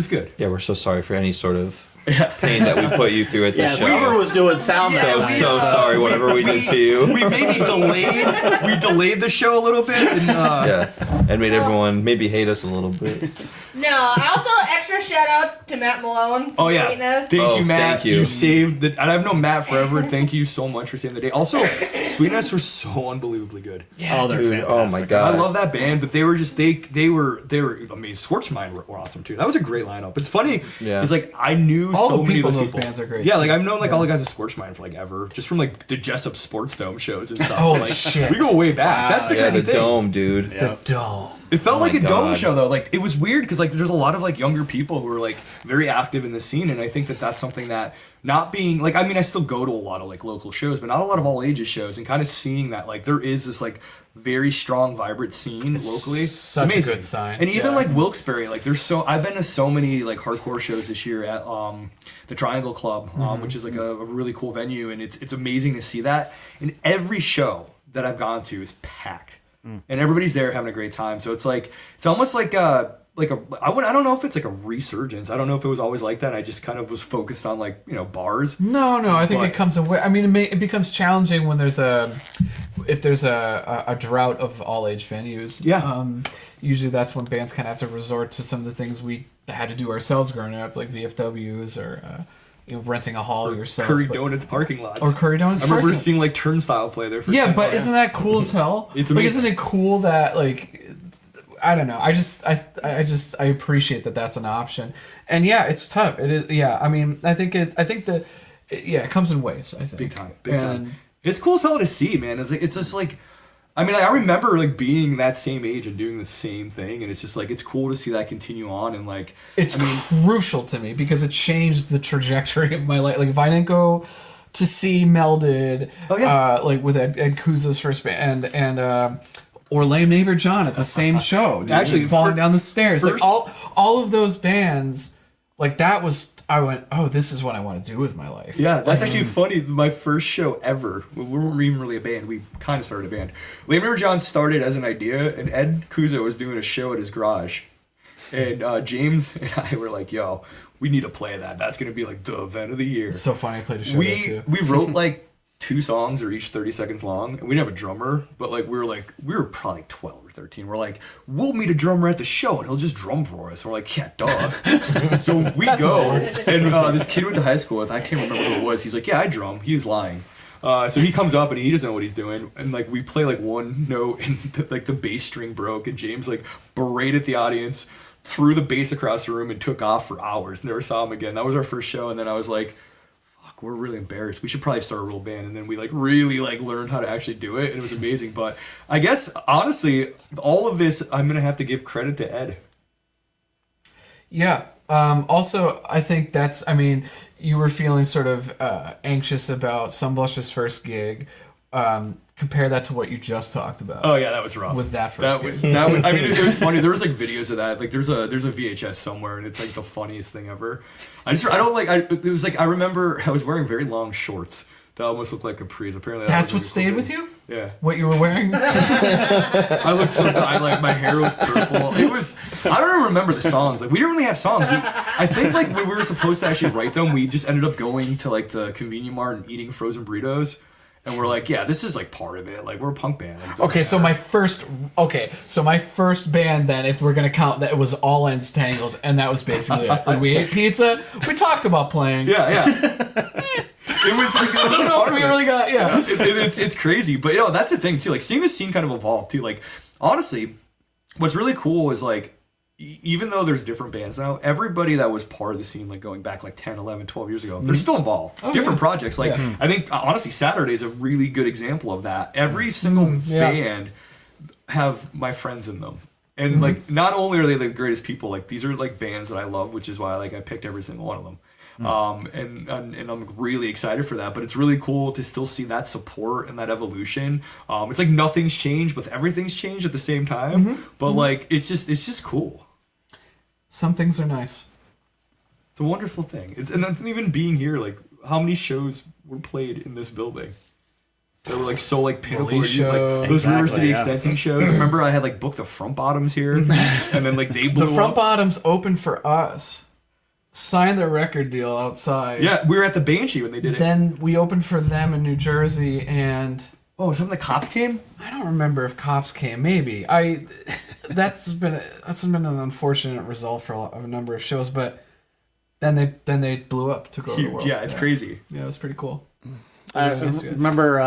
good. Yeah, we're so sorry for any sort of pain that we put you through at this show. Weaver was doing sound. So sorry, whatever we did to you. We maybe delayed the show a little bit and and made everyone maybe hate us a little bit. No, I also extra shout out to Matt Malone. Oh yeah, thank you, Matt. Thank you. You saved the. And I've known Matt forever. Thank you so much for saving the day. Also, Sweetness were so unbelievably good. Yeah, they're dude. fantastic. Oh my god, I love that band, but they were just they were amazing. Scorchmind were awesome too. That was a great lineup. It's funny. Yeah. It's like I knew All so the many of people those in those people. bands are great. Yeah, like I've known like all the guys at Scorchmind for like ever, just from like the Jessup Sports Dome shows and stuff. Oh, so, like, shit. we go way back. That's the yeah, crazy the thing. dome, dude. Yeah. The dome. It felt Oh like my a dome God. show though. Like it was weird because like there's a lot of like younger people who are like very active in the scene, and I think that that's something that not being like, I mean, I still go to a lot of like local shows, but not a lot of all ages shows, and kind of seeing that like there is this like very strong, vibrant scene locally. Such it's amazing. a good sign. And even Yeah. like Wilkes-Barre, like I've been to so many like hardcore shows this year at the Triangle Club, which is like a really cool venue, and it's amazing to see that. And every show that I've gone to is packed, and everybody's there having a great time. So it's almost like I don't know if it's like a resurgence. I don't know if it was always like that. I just kind of was focused on like, bars. No, I think it comes away. I mean, it becomes challenging when there's a drought of all age venues. Yeah. Usually that's when bands kind of have to resort to some of the things we had to do ourselves growing up, like VFWs or renting a hall yourself. Curry Donuts parking lots. Or Curry Donuts I remember parking. seeing like Turnstile play there. Yeah, but isn't that cool as hell? It's like, amazing. isn't it cool that like, I don't know. I appreciate that that's an option. And yeah, it's tough. It is. Yeah, I mean, I think that it comes in waves. I think big time. It's cool as hell to see, man. It's just like, I mean, I remember like being that same age and doing the same thing, and it's just like it's cool to see that continue on, and like it's crucial to me because it changed the trajectory of my life. Like if I didn't go to see Melded, like with Ed Kuzo's first band and or Lame Neighbor John at the same show, dude, actually falling down the stairs, first, like all of those bands, like that was. I went, oh, this is what I want to do with my life. Yeah, that's actually funny. My first show ever, we weren't even really a band. We kind of started a band. Lame Neighbor John started as an idea, and Ed Kuzo was doing a show at his garage. And James and I were like, yo, we need to play that. That's going to be like the event of the year. It's so funny I played a show there too. We wrote like 2 songs or each 30 seconds long, and we didn't have a drummer, but like we were probably 12 or 13. We're like, we'll meet a drummer at the show and he'll just drum for us. We're like, yeah, duh. So we go, and this kid went to high school with, I can't remember who it was, he's like, yeah, I drum. He was lying. So he comes up and he doesn't know what he's doing, and like we play like one note and like the bass string broke, and James like berated the audience, threw the bass across the room, and took off for hours. Never saw him again. That was our first show, and then I was like, we're really embarrassed. We should probably start a real band. And then we like really like learned how to actually do it, and it was amazing. But I guess honestly, all of this I'm gonna have to give credit to Ed. Yeah. Also, I think you were feeling sort of anxious about Sunblush's first gig. Compare that to what you just talked about. Oh yeah, that was rough. With that first gig. I mean, it was funny. There was like videos of that. Like there's a VHS somewhere, and it's like the funniest thing ever. It was like I remember I was wearing very long shorts that almost looked like capris. Apparently that's what stayed with you. Yeah. What you were wearing? I looked so bad. Like my hair was purple. It was. I don't even remember the songs. Like we didn't really have songs. I think like when we were supposed to actually write them, we just ended up going to like the convenience mart and eating frozen burritos. And we're like, yeah, this is like part of it. Like we're a punk band. Like, so my first band then, if we're gonna count that, it was All Ends Tangled, and that was basically it. Like we ate pizza. We talked about playing. Yeah. It was like I don't know if we really got it's crazy, but that's the thing too. Like seeing the scene kind of evolve too. Like honestly, what's really cool is like even though there's different bands now, everybody that was part of the scene, like going back like 10, 11, 12 years ago, they're still involved. Different projects. Like I think honestly Saturday is a really good example of that. Every single band have my friends in them. And like not only are they the greatest people, like these are like bands that I love, which is why like I picked every single one of them. And I'm really excited for that, but it's really cool to still see that support and that evolution. It's like nothing's changed, but everything's changed at the same time. But like it's just cool. Some things are nice. It's a wonderful thing. And even being here, like how many shows were played in this building that were like so like pinnacle. Like those River City Extension shows. Remember, I had like booked the Front Bottoms here, and then like they blew the Front up. Bottoms opened for us. Signed their record deal outside. Yeah, we were at the Banshee when they did it. Then we opened for them in New Jersey, and some of the Cops came. I don't remember if Cops came. Maybe that's been an unfortunate result for a number of shows. But then they blew up, took over the world. Yeah, it's crazy. Yeah, it was pretty cool. I remember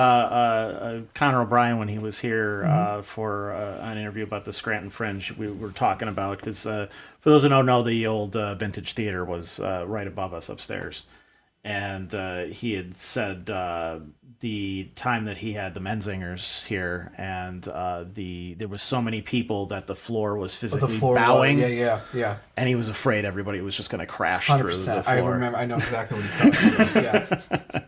Connor O'Brien when he was here for an interview about the Scranton Fringe. We were talking about because for those who don't know, the old Vintage Theater was right above us upstairs, and he had said the time that he had the Menzingers here, and there was so many people that the floor was physically bowing. Yeah. And he was afraid everybody was just going to crash 100%. through the floor. I know exactly what he's talking about. Yeah.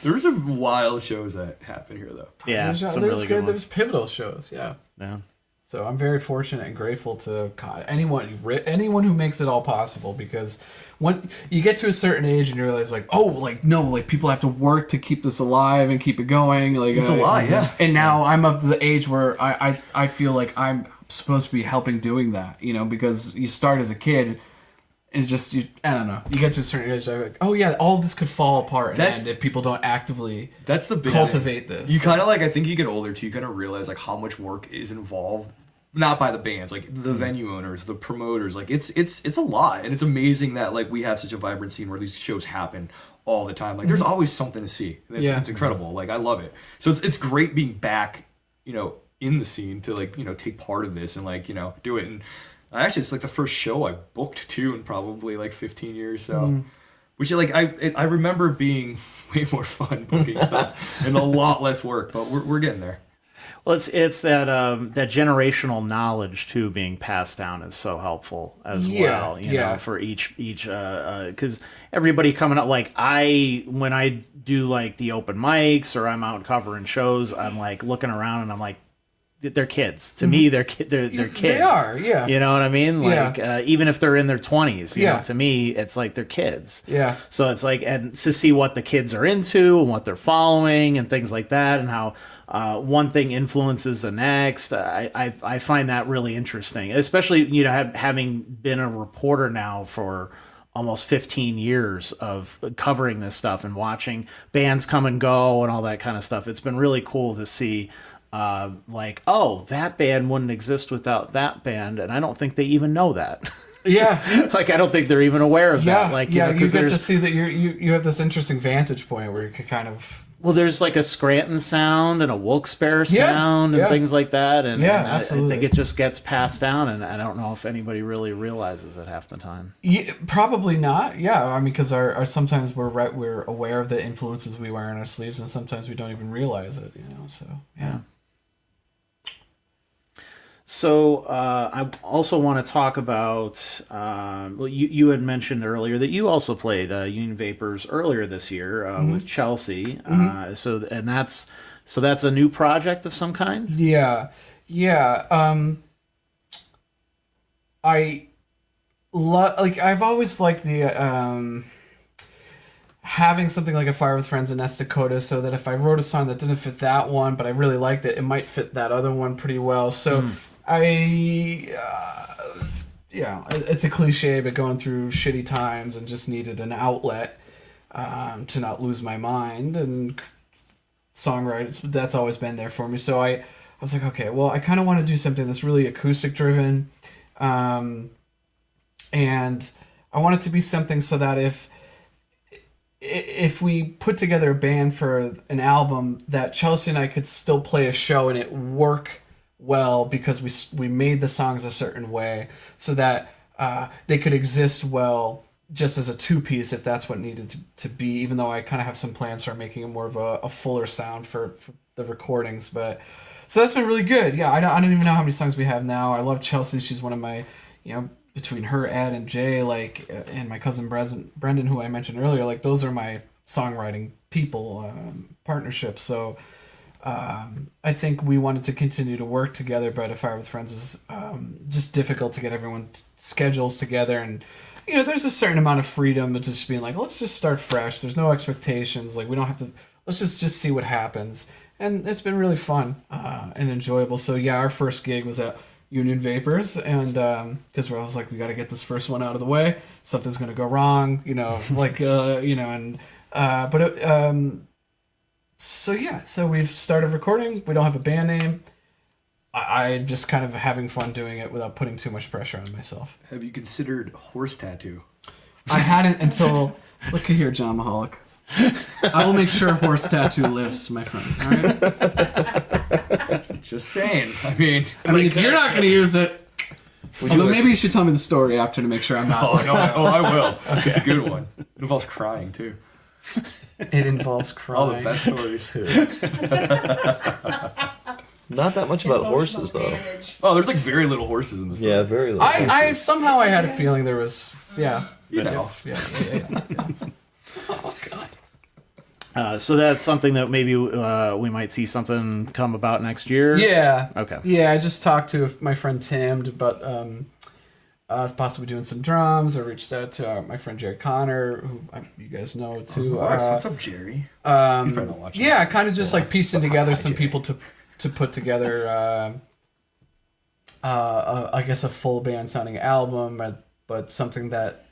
There were some wild shows that happened here, though. Yeah, There's some really good There's ones. pivotal shows. Yeah. Yeah. So I'm very fortunate and grateful to anyone who makes it all possible, because when you get to a certain age and you realize like, oh, like no, like people have to work to keep this alive and keep it going. Like It's a lot, yeah. And now I'm of the age where I feel like I'm supposed to be helping doing that, because you start as a kid. It's just, I don't know. You get to a certain age, like, oh yeah, all this could fall apart and if people don't actively That's the big cultivate thing. this. You kind of I think you get older too, you kind of realize like how much work is involved, not by the bands, like the venue owners, the promoters, like it's a lot, and it's amazing that like we have such a vibrant scene where these shows happen all the time. Like there's always something to see. It's incredible. Like I love it. So it's great being back, in the scene to like, take part of this and like, do it. And actually, it's like the first show I booked too in probably like 15 years. So, which like I remember being way more fun booking stuff and a lot less work, but we're getting there. Well, it's that generational knowledge too being passed down is so helpful as well. You know, for each because everybody coming up, like when I do like the open mics or I'm out covering shows, I'm like looking around and I'm like, they're kids. To me, they're kids. They are, yeah. You know what I mean? Like, even if they're in their 20s, you Yeah. know, to me, it's like they're kids. Yeah. So it's like, and to see what the kids are into and what they're following and things like that, and how one thing influences the next. I find that really interesting, especially, having been a reporter now for almost 15 years of covering this stuff and watching bands come and go and all that kind of stuff. It's been really cool to see. Like, oh, that band wouldn't exist without that band, and I don't think they even know that. Yeah. Like, I don't think they're even aware of that. Like, you get to see that you have this interesting vantage point where you could kind of. Well, there's like a Scranton sound and a Wilkes-Barre sound and things like that, and absolutely. I think it just gets passed down, and I don't know if anybody really realizes it half the time. Yeah, probably not. Yeah, I mean, because our sometimes we're aware of the influences we wear on our sleeves, and sometimes we don't even realize it. So yeah. So I also want to talk about. Well, you had mentioned earlier that you also played Union Vapors earlier this year with Chelsea. So that's a new project of some kind. Yeah. I've always liked the having something like A Fire with Friends in Esta Coda, so that if I wrote a song that didn't fit that one, but I really liked it, it might fit that other one pretty well. So it's a cliche, but going through shitty times and just needed an outlet to not lose my mind, and songwriting, that's always been there for me. So I was like, okay, well, I kind of want to do something that's really acoustic driven, and I want it to be something so that if we put together a band for an album, that Chelsea and I could still play a show and it work well, because we made the songs a certain way so that they could exist well just as a two-piece if that's what needed to be, even though I kind of have some plans for making it more of a fuller sound for the recordings. But so that's been really good. Yeah, I don't even know how many songs we have now. I love Chelsea. She's one of my, between her, Ed, and Jay, like, and my cousin Brendan, who I mentioned earlier, like, those are my songwriting people, partnerships. So I think we wanted to continue to work together, but A Fire with Friends is just difficult to get everyone's schedules together. And, there's a certain amount of freedom of just being like, let's just start fresh. There's no expectations. Like, we don't have to, let's just see what happens. And it's been really fun and enjoyable. So, yeah, our first gig was at Union Vapors, and because I was like, we got to get this first one out of the way. Something's going to go wrong, so we've started recording. We don't have a band name. I'm just kind of having fun doing it without putting too much pressure on myself. Have you considered horse tattoo? I hadn't until, look at here, John Mahalik. I will make sure horse tattoo lives, my friend. All right? Just saying. I mean, if you're not going to use it, although maybe you should tell me the story after to make sure I'm not. I will. It's a good one. It involves crying too. It involves crying. All the best stories. Not that much about horses, though. Damage. Oh, there's like very little horses in this. Yeah, very little. I somehow I had a feeling there was, yeah. You know. Yeah. Oh, God. So that's something that maybe we might see something come about next year. Yeah. Okay. Yeah, I just talked to my friend Tim about possibly doing some drums. I reached out to my friend Jerry Connor, who you guys know too. Of course. What's up, Jerry? He's probably not watching. Yeah, kind of just like piecing together some people to put together, I guess, a full band sounding album, but something that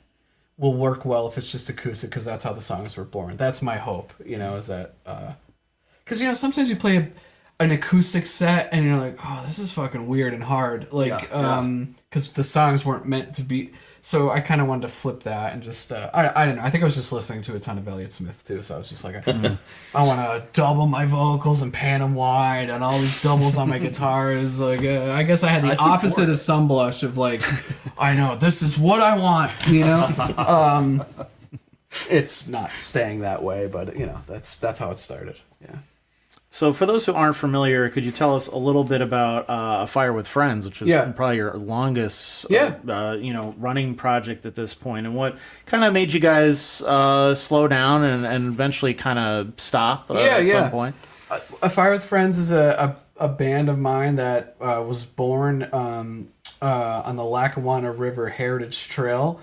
will work well if it's just acoustic, because that's how the songs were born. That's my hope, is that because sometimes you play an acoustic set and you're like, oh, this is fucking weird and hard, like because the songs weren't meant to be. So I kind of wanted to flip that and just I don't know. I think I was just listening to a ton of Elliott Smith too, so I was just like, I want to double my vocals and pan them wide and all these doubles on my guitar. Is like I guess I had the opposite of Sunblush of like, I know this is what I want, It's not staying that way, but that's how it started. Yeah. So for those who aren't familiar, could you tell us a little bit about A Fire with Friends, which is probably your longest running project at this point, and what kind of made you guys slow down and eventually kind of stop at some point? A Fire with Friends is a band of mine that was born on the Lackawanna River Heritage Trail.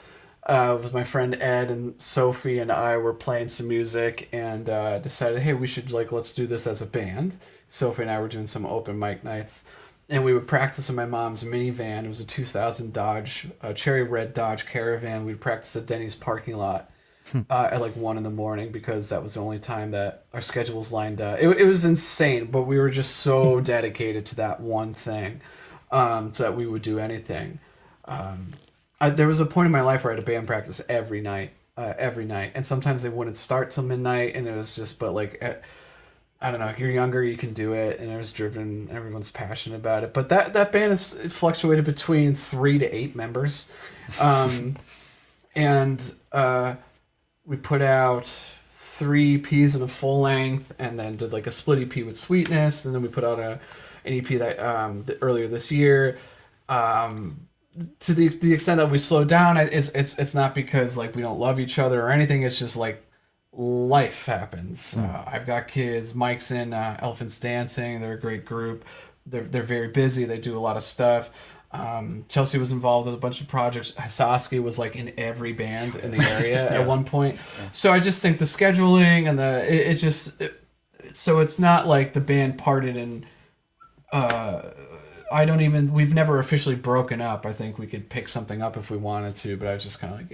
With my friend Ed and Sophie and I were playing some music and decided, hey, we should let's do this as a band. Sophie and I were doing some open mic nights, and we would practice in my mom's minivan. It was a 2000 Dodge, cherry red Dodge Caravan. We'd practice at Denny's parking lot at 1 a.m. because that was the only time that our schedules lined up. It was insane, but we were just so dedicated to that one thing so that we would do anything. There was a point in my life where I had a band practice every night, and sometimes they wouldn't start till midnight, and it was just, I don't know, if you're younger, you can do it, and it was driven, everyone's passionate about it, but that band has fluctuated between 3 to 8 members, and we put out 3 EPs in a full length, and then did a split EP with Sweetness, and then we put out an EP that earlier this year. To the extent that we slowed down, it's not because we don't love each other or anything. It's just life happens. I've got kids. Mike's in Elephants Dancing. They're a great group. They're very busy. They do a lot of stuff. Chelsea was involved with a bunch of projects. Saskia was in every band in the area at one point. So I just think the scheduling and so it's not like the band parted and we've never officially broken up. I think we could pick something up if we wanted to, but I was just kind of I'm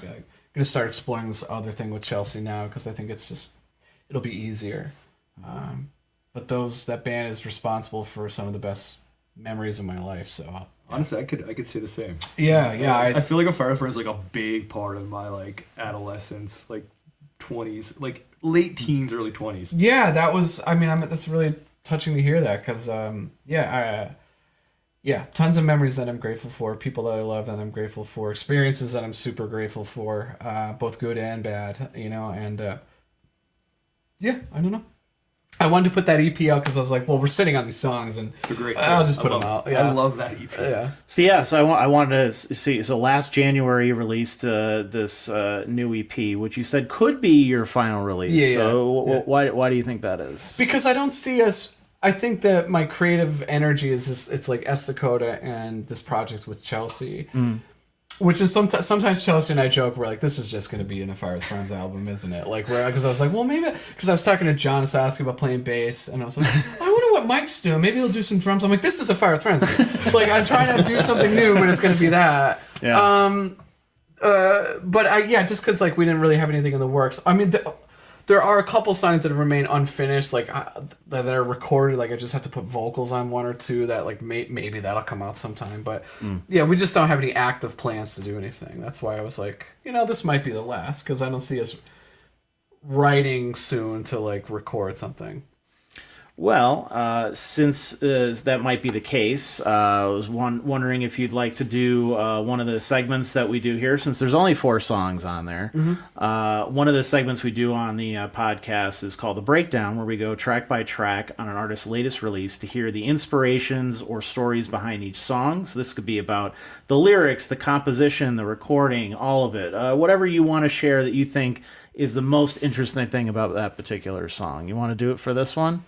going to start exploring this other thing with Chelsea now because I think it'll be easier. But that band is responsible for some of the best memories of my life. So honestly, I could say the same. Yeah. I feel like A Fire Friends is a big part of my adolescence, 20s, late teens, early 20s. Yeah, that was. That's really touching to hear that because tons of memories that I'm grateful for, people that I love that I'm grateful for, experiences that I'm super grateful for, both good and bad, and I don't know. I wanted to put that EP out because I was like, well, we're sitting on these songs, and I'll just put them out. Yeah. I love that EP. Yeah. So I wanted to see. So last January you released this new EP, which you said could be your final release. Yeah. So why do you think that is? Because I don't see us. I think that my creative energy is just, it's Esta Coda and this project with Chelsea, which is sometimes Chelsea and I joke, we're this is just going to be an A Fire with Friends album, isn't it? Because I was well, maybe, because I was talking to John Asowski about playing bass, and I was I wonder what Mike's doing. Maybe he'll do some drums. I'm this is A Fire with Friends. I'm trying to do something new, but it's going to be that. Yeah. Just because we didn't really have anything in the works. There are a couple songs that remain unfinished, that are recorded. I just have to put vocals on 1 or 2 that maybe that'll come out sometime. But we just don't have any active plans to do anything. That's why I was this might be the last, because I don't see us writing soon to record something. Well, since that might be the case, I was wondering if you'd like to do one of the segments that we do here, since there's only 4 songs on there. One of the segments we do on the podcast is called The Breakdown, where we go track by track on an artist's latest release to hear the inspirations or stories behind each song. So this could be about the lyrics, the composition, the recording, all of it. Whatever you want to share that you think is the most interesting thing about that particular song. You want to do it for this one?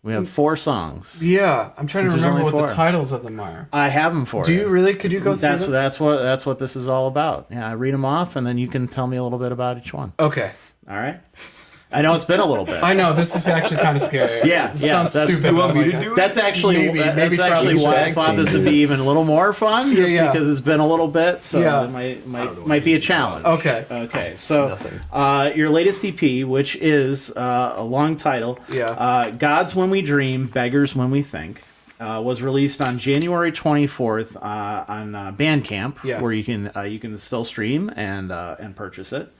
We have 4 songs. Yeah, I'm trying Since to there's remember only what 4. the titles of them are. I have them for Do you. you really? Could you go through them? That's what this is all about. Yeah, I read them off, and then you can tell me a little bit about each one. Okay. All right. I know it's been a little bit. I know, this is actually kind of scary. Yeah, This yeah, sounds that's- stupid. You want but me I'm to like, do it? That's actually Maybe that's actually Troutman why I tag thought this team would be even a little more fun, just Yeah. because it's been a little bit, so Yeah. it might be a challenge. Okay. Okay, so Nothing. your latest EP, which is a long title, Yeah. Gods When We Dream, Beggars When We Think, was released on January 24th on Bandcamp, Yeah. where you can still stream and purchase it.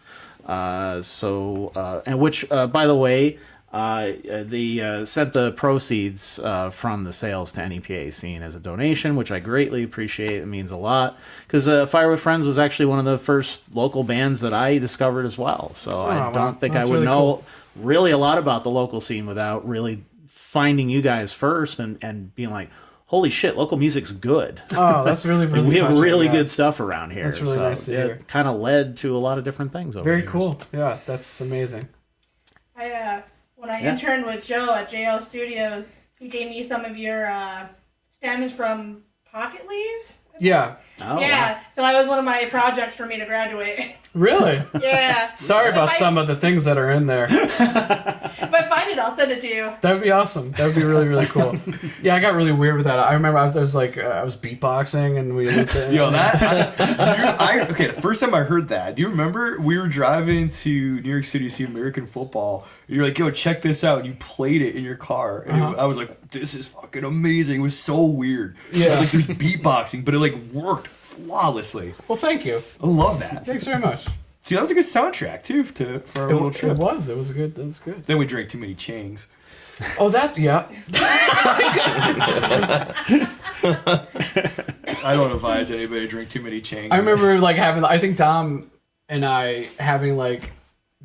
And which, by the way, they sent the proceeds from the sales to NEPA Scene as a donation, which I greatly appreciate. It means a lot, because Fire with Friends was actually one of the first local bands that I discovered as well. So I wow. don't think That's I would really know cool. really a lot about the local scene without really finding you guys first and being like, holy shit, local music's good. Oh, that's really, really We have touching, really yeah. good stuff around here. That's really so nice to hear. It kind of led to a lot of different things over Very the years. cool. Yeah, that's amazing. When I interned with Joe at JL Studios, he gave me some of your stems from Pocket Leaves. Yeah. Oh, Yeah, wow. so that was one of my projects for me to graduate. Really? Yeah. Sorry about If I- some of the things that are in there. If I find it, I'll send it to you. That would be awesome. That would be really, really cool. Yeah, I got really weird with that. I remember I was beatboxing and we looked at Yo, okay, the first time I heard that, do you remember we were driving to New York City to see American football? And you're like, yo, check this out. And you played it in your car. And I was like, this is fucking amazing. It was so weird. Yeah. I was like, there's beatboxing, but it like worked flawlessly. Well, thank you. I love that. Thanks very much. See, that was a good soundtrack too for our little trip. It was good. That was good. Then we drank too many Changs. Oh, that's, yeah. I don't advise anybody to drink too many Changs. I remember I think Dom and I having like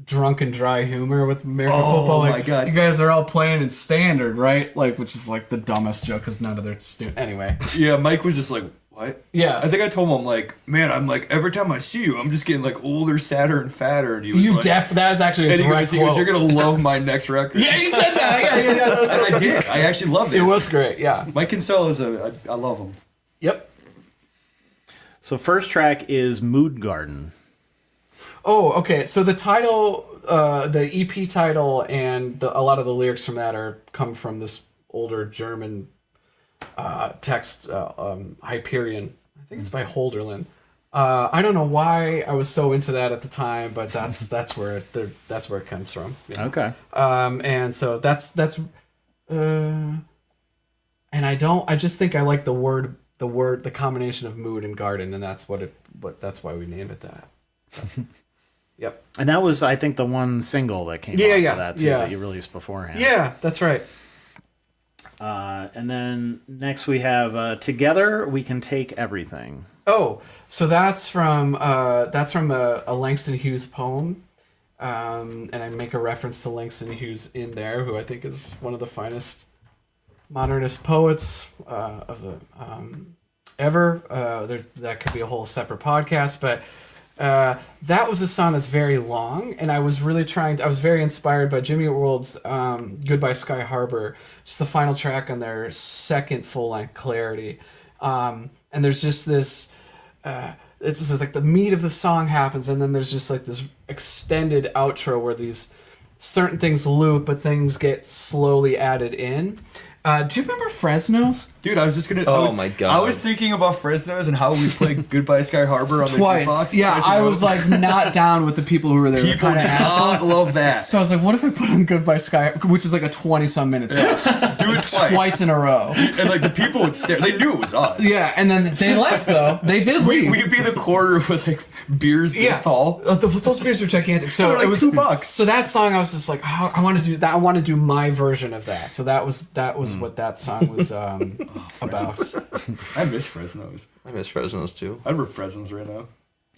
drunk and dry humor with American football. Like, my God. you guys are all playing in standard, right? Like, which is like the dumbest joke because none of their students. Anyway. Yeah, Mike was just like, what? Yeah. I think I told him, I'm like, man, I'm like, every time I see you, I'm just getting like older, sadder, and fatter. And he was like, That is actually a and he direct goes, quote. you're going to love my next record. Yeah, you said that. Yeah. And I did. I actually loved it. It was great. Yeah. Mike Kinsella is I love him. Yep. So first track is Mood Garden. Oh, okay. So the title, the EP title, and a lot of the lyrics from that come from this older German text, Hyperion. I think it's by Holderlin. I don't know why I was so into that at the time, but that's where it comes from. You know? Okay. And so that's and I just think I like the combination of mood and garden, and that's that's why we named it that. So, yep. And that was, I think, the one single that came off of that too, that you released beforehand. Yeah, that's right. And then next we have Together We Can Take Everything. Oh, so that's from a Langston Hughes poem, and I make a reference to Langston Hughes in there, who I think is one of the finest modernist poets of the ever. That could be a whole separate podcast, but that was a song that's very long, and I was very inspired by Jimmy Eat World's Goodbye Sky Harbor, just the final track on their second full-length Clarity. And there's just this, it's just like the meat of the song happens, and then there's just like this extended outro where these certain things loop, but things get slowly added in. Do you remember Fresno's? Dude, I was just gonna. Oh my God. I was thinking about Fresno's and how we played Goodbye Sky Harbor on Twice. the jukebox. Yeah, Twice I ago. was like not down with the people who were there. People Kind of assholes. love that. So I was like, what if I put on Goodbye Sky, which is like a 20-some minute song, Do it twice in a row. And like the people would stare. They knew it was us. Yeah, and then they left though. They did leave. We'd be the corner with like beers this tall. Those beers were gigantic. So They're like it was $2. So that song, I was just like, oh, I want to do that. I want to do my version of that. So that was what that song was about. I miss Fresno's. I miss Fresno's too. I'd rip Fresno's right now.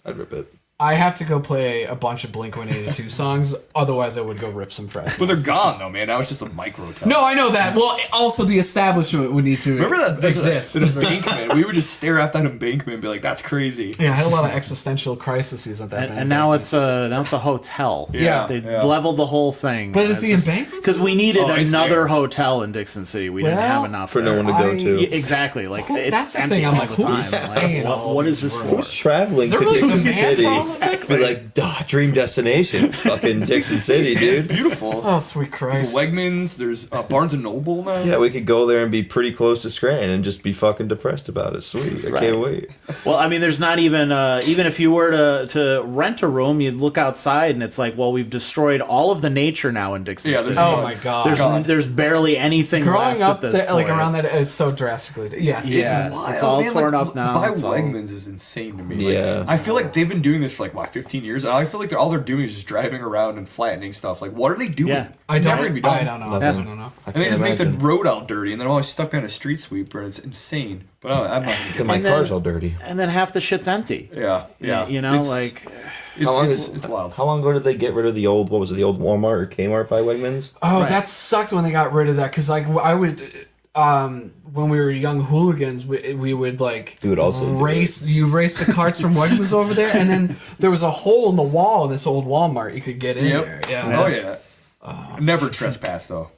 I'd rip it. I have to go play a bunch of Blink-182 songs. Otherwise, I would go rip some Fresno. But they're gone though, man. Now it's just a micro town. No, I know that. Well, also the establishment would need to Remember that exist. An embankment. We would just stare at that embankment and be like, "That's crazy." Yeah, I had a lot of existential crises at that. And now it's a hotel. Yeah. They Yeah. leveled the whole thing. But is the embankment? Because we needed Oh, it's another there. hotel in Dixon City. We didn't Well, have enough For no there. one to go I- to. Yeah, exactly. Like Who- it's that's the empty thing, I'm all like, the time. who's Like, staying all what of is these this rooms? for? Who's traveling Is there to really Dixon demand City? for all of this? Be like, duh, dream destination. Fucking Dixon City, It's dude. beautiful. Oh, sweet There's Christ. Wegmans. There's Barnes and Noble now. Yeah, we could go there and be pretty close to Scranton and just be fucking depressed about it. Sweet. I can't wait. Well, I mean, there's not even even if you were to rent a room, you'd look outside and it's like, well, we've destroyed all of the nature now in Dixon Yeah, City. there's Oh my God. There's barely anything Growing left up at this there, like point. around that, it's so drastically. Yes. Yeah. Wild, It's all man. torn Like, up now. Buy It's all- Wegmans is insane to me. Like, Yeah. I feel like they've been doing this for like what 15 years. And I feel like all they're doing is just driving around and flattening stuff. Like, what are they doing? Yeah. It's never gonna be done. I don't know. Nothing. I don't know. I And they can't just make the imagine. road all dirty, and they're always stuck behind a street sweeper, and it's insane. But I'm not gonna get My And then- car's all dirty. and then half the shit's empty. Yeah. You know, It's- like How long it's wild. How long ago did they get rid of the old, what was it, the old Walmart or Kmart by Wegmans? Oh, Right. that sucked when they got rid of that. Because like I would, when we were young hooligans, we would like We would also do race. You race the carts from Wegmans over there, and then there was a hole in the wall in this old Walmart. You could get in there. Yeah. Oh yeah. Never trespass though.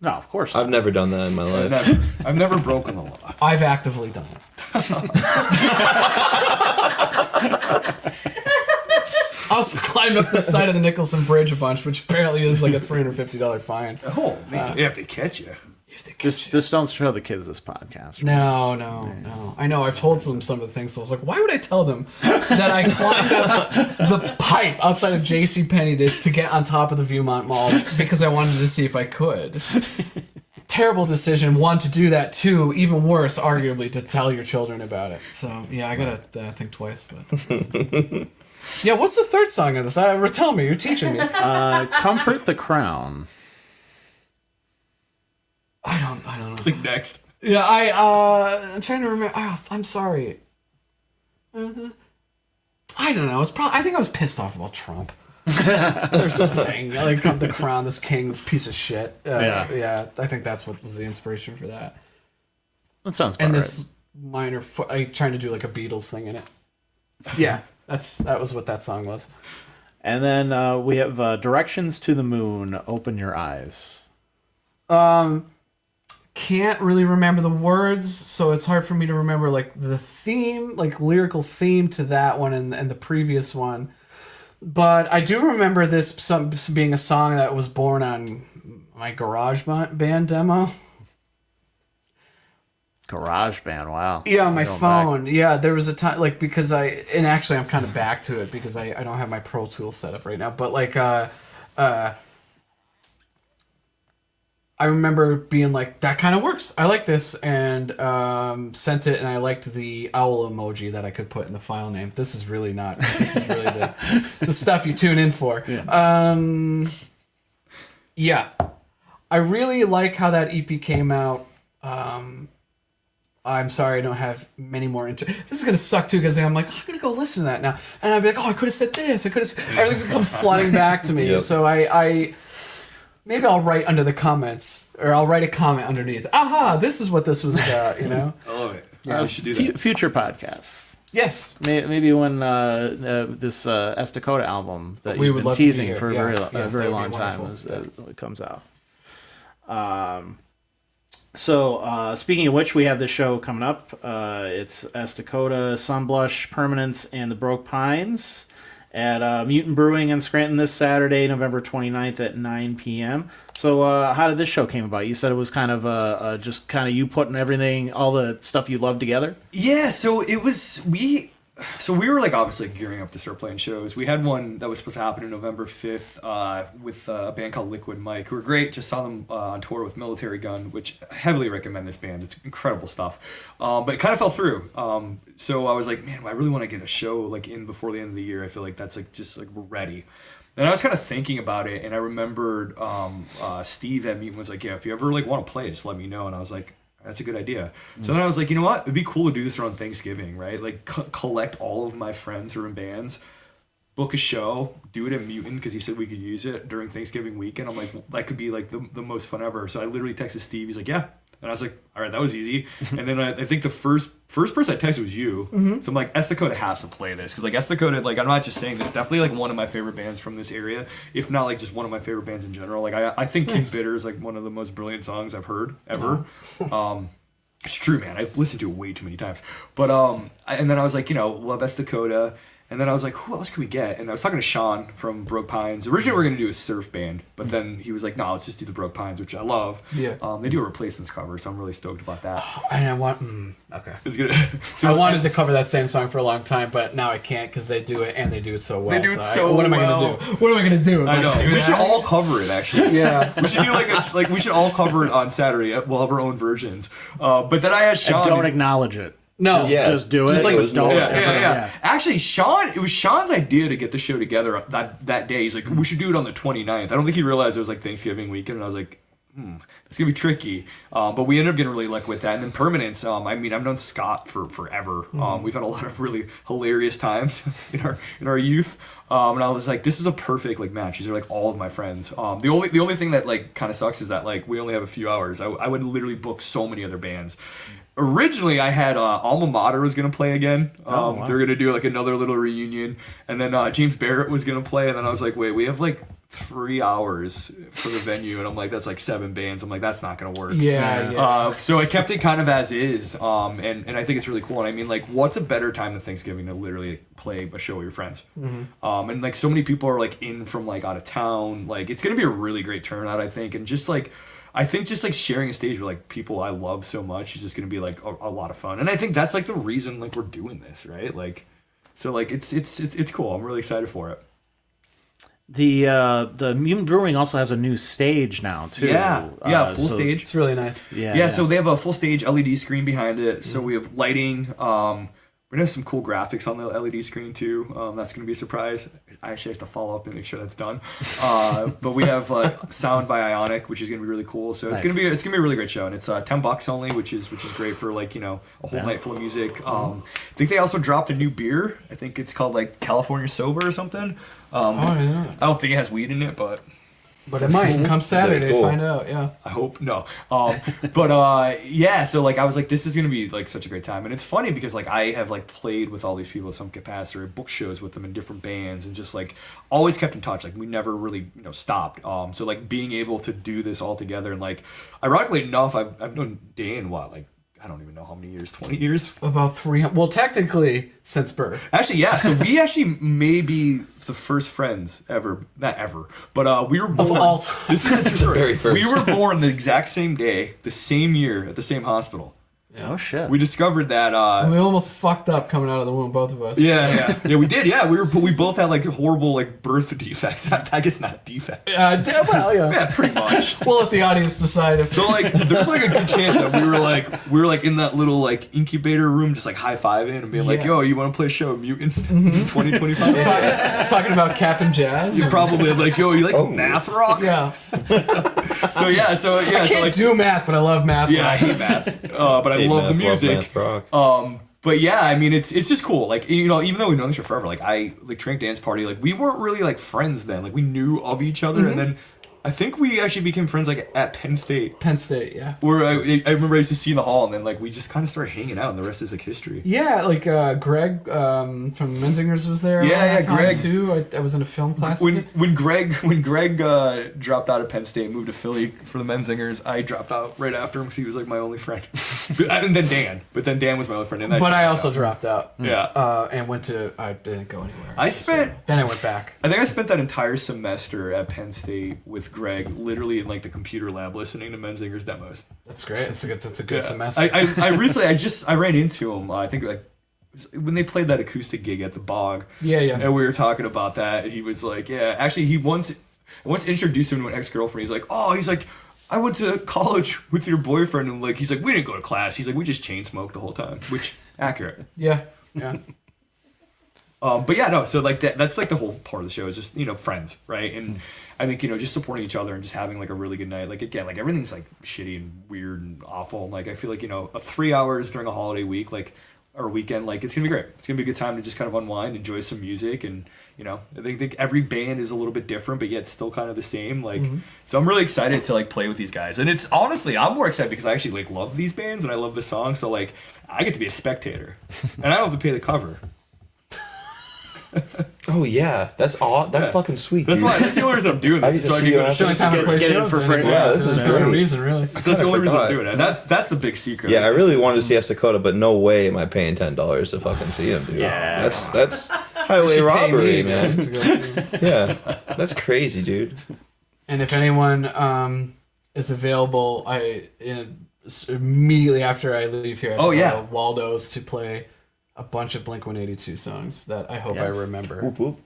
no, of course not. I've never done that in my life. I've never broken the law. I've actively done it. I also climbed up the side of the Nicholson Bridge a bunch, which apparently is like a $350 fine. Oh, if they catch you. If they catch Just don't show the kids this podcast. No. I know. I've told them some of the things. So I was like, why would I tell them that I climbed up the pipe outside of JCPenney to get on top of the Viewmont Mall because I wanted to see if I could. Terrible decision. One, to do that. Two, even worse, arguably, to tell your children about it. So, yeah, I gotta think twice. But yeah, what's the third song of this? Tell me. You're teaching me. Comfort the Crown. I don't know. It's like next. Yeah, I'm trying to remember. Oh, I'm sorry. I don't know. I think I was pissed off about Trump. Or something. Like the Crown, this king's piece of shit. Yeah. I think that's what was the inspiration for that. That sounds about And right. this minor, trying to do like a Beatles thing in it. Yeah, that was what that song was. And then we have Directions to the Moon, Open Your Eyes. Can't really remember the words, so it's hard for me to remember like the theme, like lyrical theme to that one and the previous one. But I do remember this being a song that was born on my Garage Band demo. Garage Band, wow. Yeah, on my Going phone. Yeah, there was a time because and actually I'm kind of back to it because I don't have my Pro Tools set up right now. But like I remember being like, that kind of works. I like this, and sent it, and I liked the owl emoji that I could put in the file name. This is really the stuff you tune in for. Yeah. I really like how that EP came out. I'm sorry I don't have many more this is going to suck too because I'm like, I'm going to go listen to that now. And I'll be like, oh, I could have said this. Everything's going to come flooding back to me. Yep. So I maybe I'll write under the comments, or I'll write a comment underneath. Aha, this is what this was about, you know? I love it. Yeah, we should do that. Future podcast. Yes. Maybe when this Esta Coda album that We you've would been love to be teasing here. for Yeah, a that very would be long time wonderful. it comes out. So speaking of which, we have this show coming up. It's Esta Coda, Sunblush, Permanence, and the Broke Pines. at Mutant Brewing in Scranton this Saturday, November 29th at 9 p.m. So how did this show came about? You said it was kind of just kind of you putting everything, all the stuff you love together? Yeah, so it was, we were like obviously gearing up to start playing shows. We had one that was supposed to happen on November 5th with a band called Liquid Mike, who were great. Just saw them on tour with Military Gun, which I heavily recommend this band. It's incredible stuff. But it kind of fell through. So I was like, man, I really want to get a show like in before the end of the year. I feel like that's like just like we're ready. And I was kind of thinking about it, and I remembered Steve at Mutant was like, yeah, if you ever like want to play, just let me know. And I was like, that's a good idea. So then I was like, you know what? It'd be cool to do this around Thanksgiving, right? Like collect all of my friends who are in bands, book a show, do it at Mutant because he said we could use it during Thanksgiving weekend. I'm like, that could be like the most fun ever. So I literally texted Steve. He's like, yeah. And I was like, all right, that was easy. And then I think the first person I texted was you. Mm-hmm. So I'm like, Esta Coda has to play this. Because like Esta Coda, like I'm not just saying this, definitely like one of my favorite bands from this area. If not like just one of my favorite bands in general. Like I think King Bitter is like one of the most brilliant songs I've heard ever. It's true, man. I've listened to it way too many times. But and then I was like, you know, love Esta Coda. And then I was like, who else can we get? And I was talking to Sean from Broke Pines. Originally, we were going to do a surf band, but then he was like, no, let's just do the Broke Pines, which I love. Yeah. They do a replacements cover, so I'm really stoked about that. And I want. Okay. It's good. I wanted to cover that same song for a long time, but now I can't because they do it and they do it so well. They do it so what am I well. gonna do? What am I gonna do? I know. We should all cover it, actually. Yeah. We should do we should all cover it on Saturday. We'll have our own versions. But then I asked Sean. And don't acknowledge it. No. Just do it. Just like but don't. Yeah. Actually, it was Sean's idea to get the show together that day. He's like, we should do it on the 29th. I don't think he realized it was like Thanksgiving weekend, and I was like, it's gonna be tricky. But we ended up getting really lucky with that. And then Permanence, I mean, I've known Scott for forever. We've had a lot of really hilarious times in our youth. And I was like, this is a perfect like match. These are like all of my friends. The only thing that like kind of sucks is that like we only have a few hours. I would literally book so many other bands. Originally, I had Alma Mater was going to play again. Wow. They're going to do like another little reunion. And then James Barrett was going to play. And then I was like, wait, we have like 3 hours for the venue. And I'm like, that's like 7 bands. I'm like, that's not going to work. Yeah. So I kept it kind of as is. And I think it's really cool. And I mean, like, what's a better time than Thanksgiving to literally play a show with your friends? And like so many people are like in from like out of town. Like, it's going to be a really great turnout, I think. And just like, I think just like sharing a stage with like people I love so much is just gonna be like a lot of fun, and I think that's like the reason like we're doing this, right? Like, so like it's cool. I'm really excited for it. The Mutant Brewing also has a new stage now too. Yeah, full stage. It's really nice. Yeah. So they have a full stage LED screen behind it. So we have lighting. We're gonna have some cool graphics on the LED screen too. That's gonna be a surprise. I actually have to follow up and make sure that's done. But we have sound by Ionic, which is gonna be really cool. So it's gonna be a really great show, and it's $10 only, which is great for like, you know, a whole night full of music. I think they also dropped a new beer. I think it's called like California Sober or something. I don't think it has weed in it, but it might. Come Saturdays, cool. find out. Yeah. I hope no. Yeah. So like I was like, this is gonna be like such a great time, and it's funny because like I have like played with all these people at some capacity, or book shows with them in different bands, and just like always kept in touch. Like we never really stopped. So like being able to do this all together, and like ironically enough, I've known Dan like I don't even know how many years, 20 years? About 300. Well, technically since birth. Actually, yeah. So we actually may be the first friends ever. Not ever, but we were born. Of all time. This is a true story. very first. We were born the exact same day, the same year, at the same hospital. Yeah. Oh shit. We discovered that. We almost fucked up coming out of the womb, both of us. Yeah, we did. Yeah, we both had like horrible like birth defects. I guess not defects. Well, yeah. Yeah, pretty much. We'll let the audience decide if. So like, there's like a good chance that we were like in that little like incubator room, just like high fiving and being like, Yeah. "Yo, you want to play a show, Mutant 2025?" talking about Cap and Jazz. You probably like, "Yo, you like math rock?" Yeah. So yeah. I can't do math, but I love math. Yeah, I hate math, but I love the music. But yeah, I mean, it's just cool. Like, you know, even though we've known each other forever, like Trank Dance Party, like we weren't really like friends then. Like we knew of each other, and then I think we actually became friends like at Penn State. Penn State, yeah. Where I remember I used to see you in the hall, and then like we just kind of started hanging out, and the rest is like history. Yeah, like Greg from Menzingers was there. Yeah, around that time, Greg too. I was in a film class. with him. When Greg dropped out of Penn State and moved to Philly for the Menzingers, I dropped out right after him because he was like my only friend. And then Dan was my only friend. And I also dropped out. Yeah. And I didn't go anywhere. Then I went back. I think I spent that entire semester at Penn State with Greg, literally in like the computer lab, listening to Menzingers demos. That's great. That's a good semester. I recently I ran into him. I think like when they played that acoustic gig at the Bog. Yeah. And we were talking about that, and he was like, yeah, actually he once introduced him to an ex-girlfriend. He's like, I went to college with your boyfriend, and like he's like, we didn't go to class. He's like, we just chain smoked the whole time, which accurate. Yeah. But yeah, no. So like that's like the whole part of the show is just friends, right? And I think just supporting each other and just having like a really good night. Like again, like everything's like shitty and weird and awful. And, like I feel like 3 hours during a holiday week, like or weekend, like it's gonna be great. It's gonna be a good time to just kind of unwind, enjoy some music, and I think every band is a little bit different, but yet still kind of the same. Like so, I'm really excited to like play with these guys, and it's honestly I'm more excited because I actually like love these bands and I love the songs. So like I get to be a spectator, and I don't have to pay the cover. Oh yeah, that's fucking sweet. That's dude. why. That's the only reason I'm doing this. So I can go to It's the only time I play Get in shows for free. Yeah, this is the only great. reason, really. That's the only reason I'm forgot. doing it. And that's the big secret. Yeah, I really wanted to see Esta Coda, but no way am I paying $10 to fucking see him, dude. Yeah. That's highway robbery, man. To go. Yeah, that's crazy, dude. And if anyone is available, immediately after I leave here, I Oh, yeah. go to Waldo's to play a bunch of Blink-182 songs that I hope I remember. Whoop, whoop.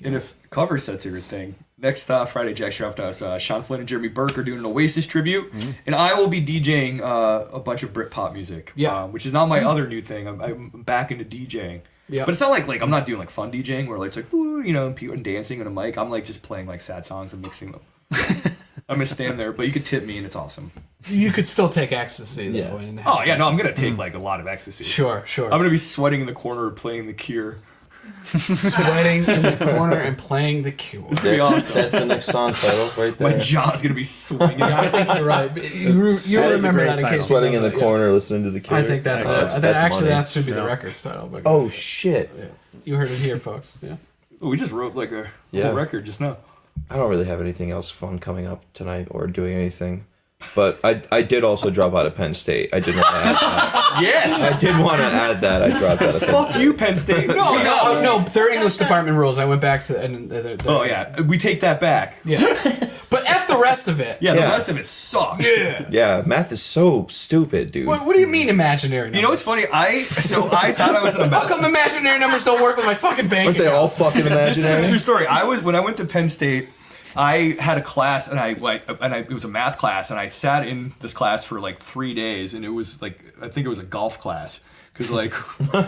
And if cover sets are your thing, next Friday, Jack Shroff does. Sean Flynn and Jeremy Burke are doing an Oasis tribute, and I will be DJing a bunch of Britpop music. Yeah. Which is not my other new thing. I'm back into DJing. Yeah. But it's not like I'm not doing like fun DJing where like it's like ooh, and people and dancing on a mic. I'm like just playing like sad songs and mixing them. I'm gonna stand there, but you could tip me and it's awesome. You could still take ecstasy though. Yeah. And Oh yeah, no, I'm gonna take like a lot of ecstasy. Sure. I'm gonna be sweating in the corner playing The Cure. Sweating in the corner and playing The Cure. It's gonna be awesome. That's the next song title right there. My jaw's gonna be swinging. Yeah, I think you're right. You is a remember great that in title. case he Sweating in the doesn't, yeah. corner, listening to the Cure. I think that's money. that should be the Yeah. record's title. But Oh shit! yeah. You heard it here, folks. Yeah. We just wrote like a Yeah. whole record just now. I don't really have anything else fun coming up tonight or doing anything, but I did also drop out of Penn State. I did want to add that. Yes. I did want to add that I dropped out of Penn State. Fuck you, Penn State. No, their English department rules. I went back to and Oh yeah, we take that back. yeah. But F the rest of it. Yeah, the Yeah. rest of it sucks. Yeah, math is so stupid, dude. What do you mean imaginary numbers? You know what's funny? I thought I was in a How come imaginary numbers don't work with my fucking bank Aren't they account? all fucking This is a imaginary? true story. When I went to Penn State, I had a class and it was a math class, and I sat in this class for like 3 days, and it was like I think it was a golf class. Because like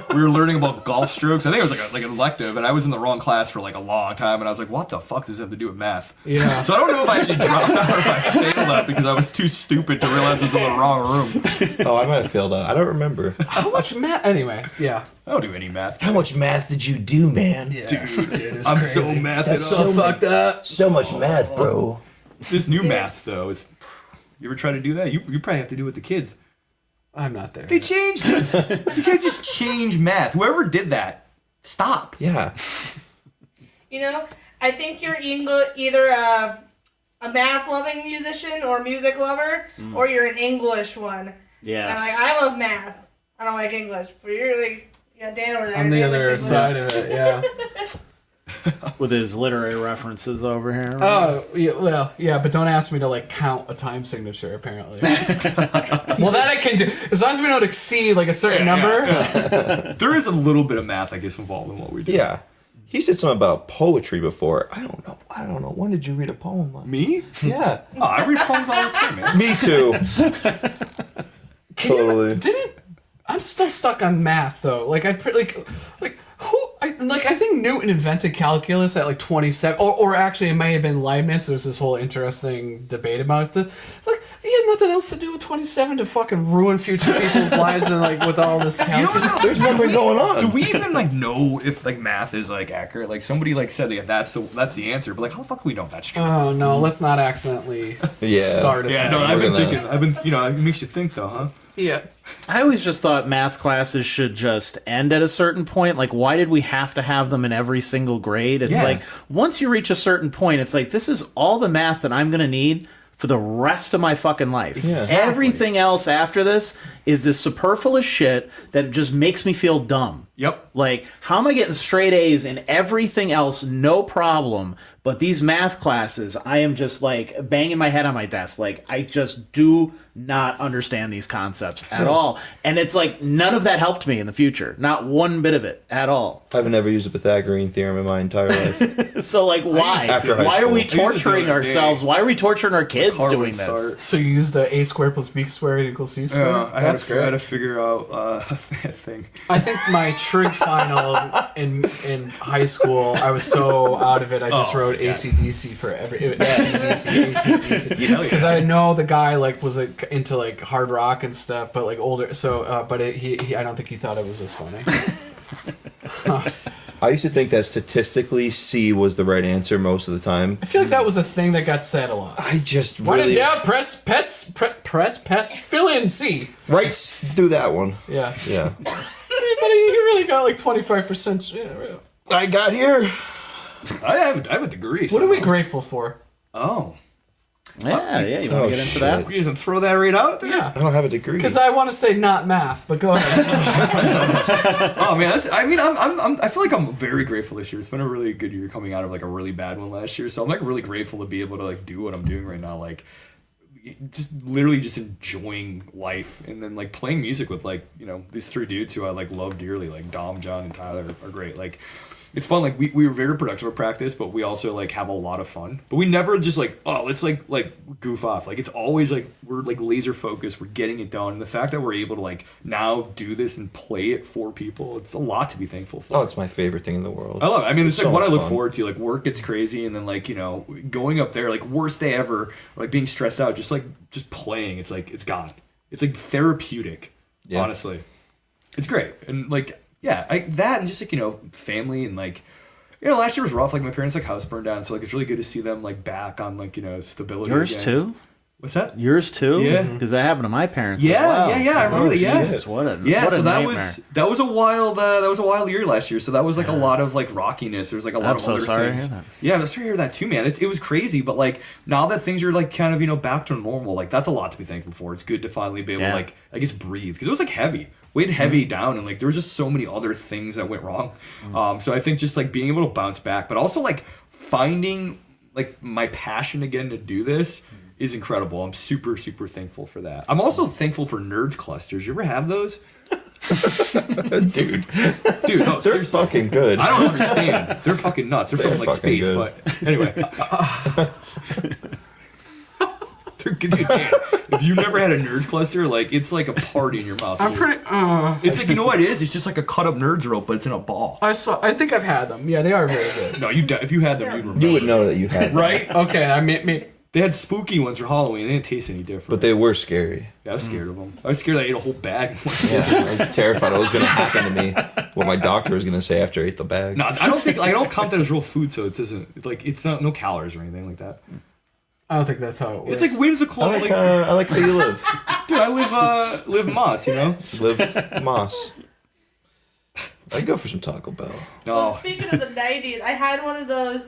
we were learning about golf strokes. I think it was like an elective, and I was in the wrong class for like a long time, and I was like, "What the fuck does this have to do with math?" Yeah. So I don't know if I actually dropped out or if I failed that because I was too stupid to realize I was in the wrong room. Oh, I might have failed out. I don't remember. How much math? Anyway, yeah. I don't do any math. How much math did you do, man? Dude, I'm so mathed That's up. so fucked up. So much math, bro. This new math though is. You ever try to do that? You probably have to do it with the kids. I'm not there. They changed it. You can't just change math. Whoever did that, stop. Yeah. I think you're either a math-loving musician or music lover, or you're an English one. Yes. And I love math. I don't like English, but you're like, Dan over there. I'm the Dan other likes English. side of it, yeah. With his literary references over here. Oh, yeah, well, yeah, but don't ask me to, like, count a time signature, apparently. Well, that I can do. As long as we don't exceed, like, a certain number. There is a little bit of math, I guess, involved in what we do. Yeah. He said something about poetry before. I don't know. When did you read a poem? Me? Yeah. Oh, I read poems all the time, man. Me too. Totally. I'm still stuck on math, though. Like, I think Newton invented calculus at, like, 27. Or actually, it might have been Leibniz. There's this whole interesting debate about this. Like, He had nothing else to do with 27 to fucking ruin future people's lives and like with all this calculus. There's nothing going on. Do we even like know if like math is like accurate? Like somebody like said like that's the answer, but like how the fuck do we know if that's true? Oh no, let's not accidentally start it. Yeah, no, I've been thinking. It makes you think though, huh? Yeah. I always just thought math classes should just end at a certain point. Like, why did we have to have them in every single grade? It's like, once you reach a certain point, it's like, this is all the math that I'm going to need for the rest of my fucking life. Exactly. Everything else after this is this superfluous shit that just makes me feel dumb. Yep. Like, how am I getting straight A's in everything else? No problem. But these math classes, I am just like banging my head on my desk. Like, I just do not understand these concepts at all. And it's like, none of that helped me in the future. Not one bit of it at all. I've never used a Pythagorean theorem in my entire life. So, like, why? After high Why are we school. torturing ourselves? Why are we torturing our kids car doing would this? start. So you use the a squared plus b squared equals c squared? I had to figure out that thing. I think my trig final in high school, I was so out of it, I just wrote AC/DC for every AC/DC. Because I know the guy like was like into like hard rock and stuff, but like older. So, but he I don't think he thought it was as funny. I used to think that statistically C was the right answer most of the time. I feel like that was a thing that got said a lot. I just Write really it down. Press, fill in C. do that one. Yeah. Yeah. But he really got like 25%. Yeah, right. I got here. I have a degree. What are we grateful for? Oh. Yeah, you want to get into that? We just throw that right out there? Yeah. I don't have a degree. Because I want to say not math, but go ahead. Oh man, I feel like I'm very grateful this year. It's been a really good year coming out of like a really bad one last year. So I'm like really grateful to be able to like do what I'm doing right now. Like just literally just enjoying life and then like playing music with like, you know, these three dudes who I like love dearly, like Dom, John, and Tyler are great. Like it's fun. Like we were very productive at practice, but we also like have a lot of fun. But we never just like, oh, let's like goof off. Like it's always like we're like laser focused. We're getting it done. And the fact that we're able to like now do this and play it for people, it's a lot to be thankful for. Oh, it's my favorite thing in the world. I love it. I mean, it's like so what I look fun. forward to. Like work gets crazy, and then like, you know, going up there, like worst day ever, or, like being stressed out, just playing. It's like it's gone. It's like therapeutic. Yeah. Honestly, it's great. And like that and just like, you know, family and like. You know, last year was rough. Like my parents' like house burned down, so like it's really good to see them like back on like, you know, stability. Yours again. too? What's that? Yours too? Yeah. Because that happened to my parents Yeah, as well. I remember that. Yeah, Jesus, what a so nightmare. that was a wild year last year. So that was like a lot of like rockiness. There was like a lot I'm of so other sorry to things. hear that. Yeah, I'm sorry to hear that too, man. It was crazy, but like now that things are like kind of, you know, back to normal, like that's a lot to be thankful for. It's good to finally be able to like, I guess, breathe, because it was like heavy. Weighed heavy down, and like there was just so many other things that went wrong. So I think just like being able to bounce back, but also like finding like my passion again to do this is incredible. I'm super, super thankful for that. I'm also thankful for nerds clusters. You ever have those? Dude, no, they're fucking good. I don't understand. They're fucking nuts. They're from like fucking space, good. but anyway. Dude, man, if you never had a nerds cluster, like it's like a party in your mouth. I'm pretty. It's like, you know what it is? It's just like a cut up nerds rope, but it's in a ball. I think I've had them. Yeah, they are very good. No, if you had them, you'd remember. You would know that you had them. Right? Okay, I mean, They had spooky ones for Halloween. They didn't taste any different. But they were scary. Yeah, I was scared of them. I was scared I ate a whole bag. Yeah, I was terrified what was going to happen to me. What my doctor was going to say after I ate the bag. No, I don't count that as real food, so it doesn't, like, it's not no calories or anything like that. I don't think that's how it works. It's like whimsical. I like how you live. Dude, I live Moss, you know? Live Moss. I'd go for some Taco Bell. No. Well, speaking of the 90s, I had one of those,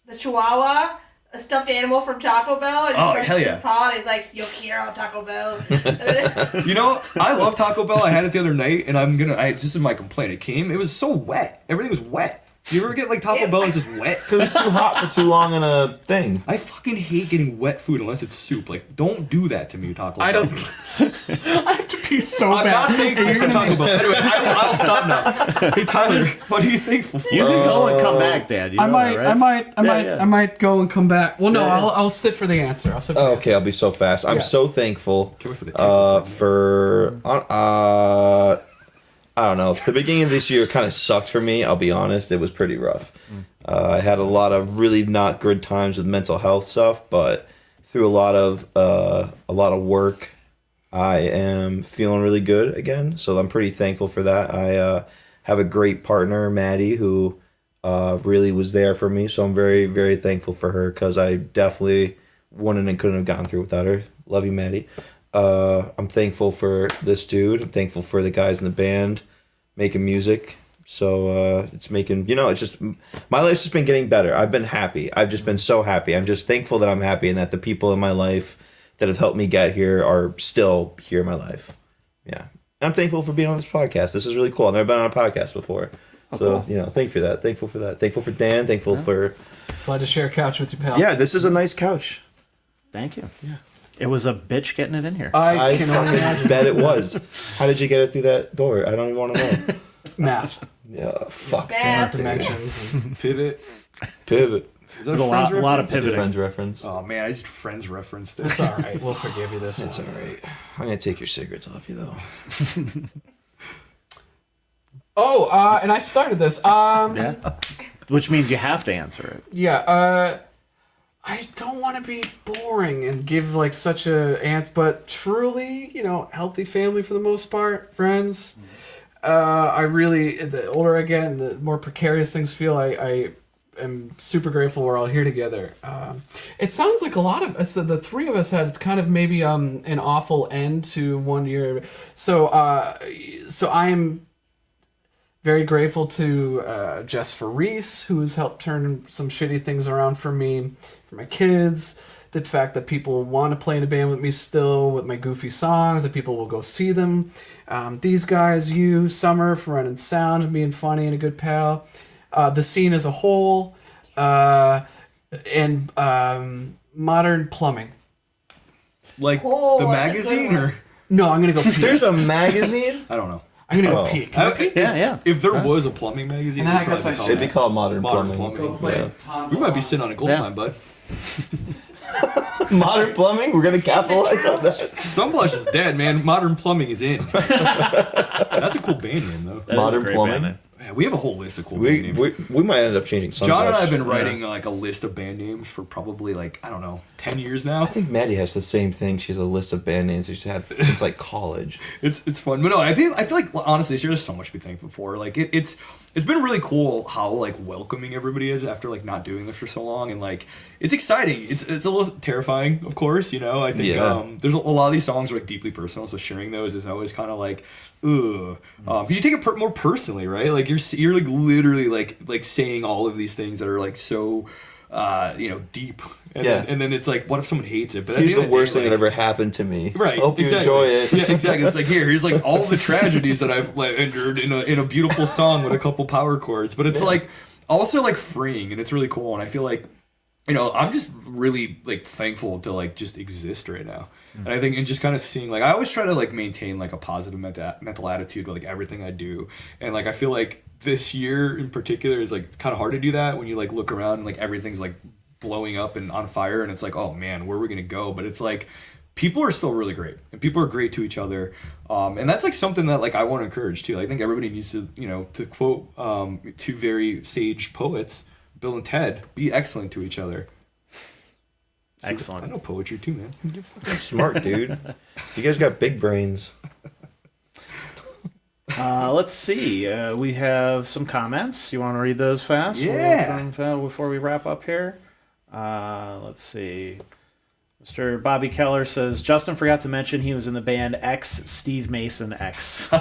the Chihuahua, a stuffed animal from Taco Bell. And Oh, hell yeah. Paw, and he's like, yo quiero Taco Bell. You know, I love Taco Bell. I had it the other night, and this is my complaint. It was so wet. Everything was wet. You ever get like Taco Bell and it's just wet? Because it's too hot for too long in a thing. I fucking hate getting wet food unless it's soup. Like, don't do that to me, Taco Bell. I don't. I have to pee so I'm bad. not thankful for Taco Bell. Anyway, I'll stop now. Hey Tyler, what are you thankful for? You can go and come back, Dad. You know that, right? I might go and come back. Well, no, I'll sit for the answer. Okay, I'll be so fast. I'm so thankful Can't wait for the for I don't know. The beginning of this year kind of sucked for me. I'll be honest. It was pretty rough. I had a lot of really not good times with mental health stuff, but through a lot of work, I am feeling really good again. So I'm pretty thankful for that. I have a great partner, Maddie, who really was there for me. So I'm very, very thankful for her because I definitely wouldn't and couldn't have gotten through without her. Love you, Maddie. I'm thankful for this dude. I'm thankful for the guys in the band making music. So it's making, it's just, my life's just been getting better. I've been happy. I've just been so happy. I'm just thankful that I'm happy and that the people in my life that have helped me get here are still here in my life. Yeah. And I'm thankful for being on this podcast. This is really cool. I've never been on a podcast before. So, cool. Thank you for that. Thankful for that. Thankful for Dan. Thankful for... Glad to share a couch with you, pal. Yeah, this is a nice couch. Thank you. Yeah. It was a bitch getting it in here. I can only imagine. Bet it was. How did you get it through that door? I don't even want to know. Math. Yeah, fuck. Math. Dimensions. Pivot. Pivot. Is that There's a lot of It's a pivoting. Friends reference. Oh man, I just Friends referenced it. It's all right. We'll forgive you this It's one. all right. I'm going to take your cigarettes off you, though. Oh, and I started this. Yeah. Which means you have to answer it. Yeah, I don't want to be boring and give like such a but truly, healthy family for the most part, friends. I really, the older I get and the more precarious things feel, I am super grateful we're all here together. It sounds like a lot of us, the three of us had kind of maybe an awful end to one year. So I'm very grateful to Jess Reese, who's helped turn some shitty things around for me, for my kids. The fact that people want to play in a band with me still, with my goofy songs, that people will go see them. These guys, you, Summer, for running sound and being funny and a good pal. The scene as a whole, and modern plumbing. Like Oh, the that's a good magazine, one. or No, I'm gonna go peek. There's a magazine? I don't know. I'm gonna go Oh. peek. Yeah. If there was a plumbing magazine, And then I it'd guess probably I called It'd be that. called Modern Modern Plumbing. Plumbing. Play Yeah. Tom We might be sitting on a gold Yeah. mine, bud. Modern Plumbing? We're going to capitalize on that. Sunblush is dead, man. Modern Plumbing is in. That's a cool band name, though. That is a Modern great Plumbing? band name. Yeah, we have a whole list of cool band names. We might end up changing Sunblush. John and I have been writing like a list of band names for probably 10 years now. I think Maddie has the same thing. She has a list of band names she's had since like college. It's fun, but no, I feel like honestly, there's just so much to be thankful for. Like it's been really cool how like welcoming everybody is after like not doing this for so long, and like it's exciting. It's a little terrifying, of course. I think there's a lot of these songs are like deeply personal, so sharing those is always kind of like ugh. Because you take it more personally, right? Like you're like literally like saying all of these things that are like so deep. And then it's like, what if someone hates it? But Here's the worst thing that ever happened to me. Right. Hope you exactly. enjoy it. Yeah, exactly. It's like here's like all the tragedies that I've like endured in a beautiful song with a couple power chords. But it's like also like freeing, and it's really cool. And I feel like I'm just really like thankful to like just exist right now. And I think, and just kind of seeing, like, I always try to like maintain like a positive mental attitude with like everything I do. And like I feel like this year in particular is like kind of hard to do that when you like look around and like everything's like blowing up and on fire, and it's like, oh man, where are we gonna go? But it's like people are still really great, and people are great to each other, and that's like something that like I want to encourage too. I think everybody needs to, to quote two very sage poets, Bill and Ted, be excellent to each other. Excellent. I know poetry too, man. You're fucking smart, dude. You guys got big brains. Let's see. We have some comments. You want to read those fast? Yeah. Before we wrap up here. Let's see. Mr. Bobby Keller says, Justin forgot to mention he was in the band X Steve Mason X. Oh,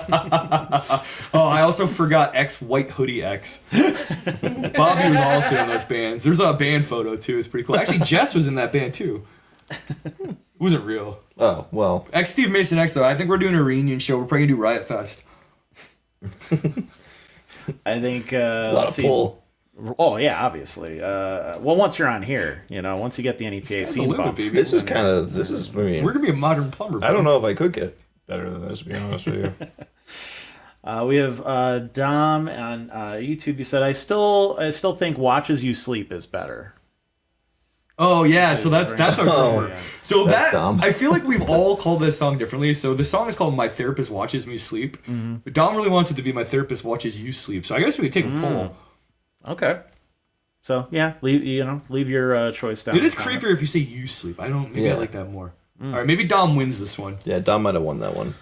I also forgot X White Hoodie X. Bobby was also in those bands. There's a band photo too. It's pretty cool. Actually, Jess was in that band too. It wasn't real. Oh, well. X Steve Mason X though. I think we're doing a reunion show. We're probably gonna do Riot Fest. I think A lot of pull. Oh yeah, obviously. Well, once you're on here, once you get the NEPA Sky's the scene limit, bump, baby. This is, I mean, We're gonna be a modern plumber. Bro. I don't know if I could get better than this, to be honest with you. we have Dom on YouTube. He said, "I still think Watches You Sleep is better." Oh yeah, so that's our drummer. yeah. So That's that dumb. I feel like we've all called this song differently. So the song is called "My Therapist Watches Me Sleep." But Dom really wants it to be "My Therapist Watches You Sleep." So I guess we could take a poll. Okay. So yeah, leave your choice down. It in is the comments. creepier if you say you sleep. Maybe I Yeah. like that more. All right, maybe Dom wins this one. Yeah, Dom might have won that one.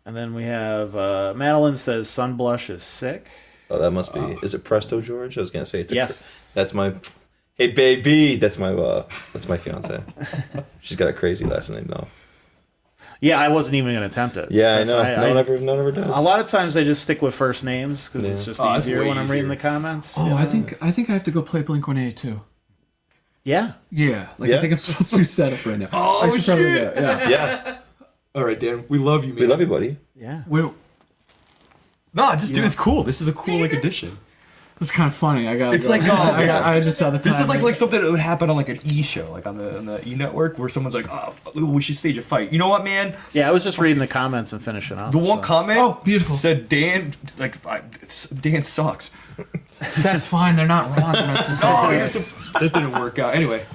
And then we have Madeline says Sunblush is sick. Oh, that must be. Is it Presto George? I was gonna say it's. Yes. That's my. Hey baby, that's my fiance. She's got a crazy last name though. Yeah, I wasn't even gonna attempt it. Yeah, That's- I know. No one ever does. A lot of times I just stick with first names because it's just that's easier way when I'm reading easier. the comments. Oh, I think I have to go play Blink-182. Yeah. Yeah, Yeah? I think I'm supposed to be set up right now. Oh, I should probably shit. go, yeah. Yeah, All right, Dan, we love you, man. we love you, buddy. Yeah. Wait, Nah, just dude, it's cool. This is a cool like addition. this is kind of funny. I got. It's like, oh, I just saw the time. This is like something that would happen on like an E show, like on the E network, where someone's like, oh, we should stage a fight. You know what, man? Yeah, I was just reading the comments and finishing up. The one so. comment, Oh, beautiful. said Dan Dan sucks. That's fine. They're not wrong. They're not Oh, necessarily. that didn't work out. Anyway.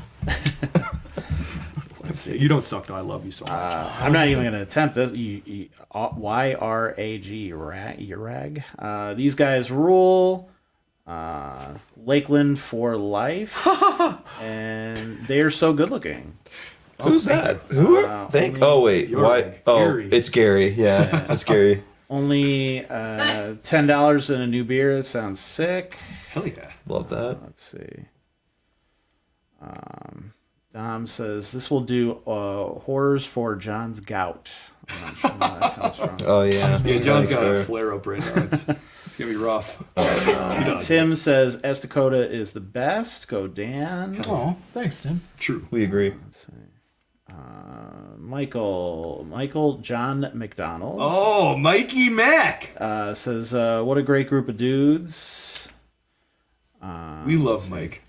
You don't suck though. I love you so much. I'm not even going to attempt this. YRAG, Rag. These guys rule. Lakeland for life. And they are so good looking. Who's that? Who? Oh wait, You're why? Oh, Gary. it's Gary. Yeah, it's Gary. Only $10 in a new beer. That sounds sick. Hell yeah. Love that. Let's see. Dom says this will do horrors for John's gout. I'm not sure where that comes from. Oh yeah. Yeah, John's got a Fair. flare up right now. It's gonna be rough. Tim says Esta Coda is the best. Go Dan. Oh, thanks, Tim. True. We agree. Let's see. Michael John McDonald Oh, Mikey Mac. says, "What a great group of dudes." We love Mike.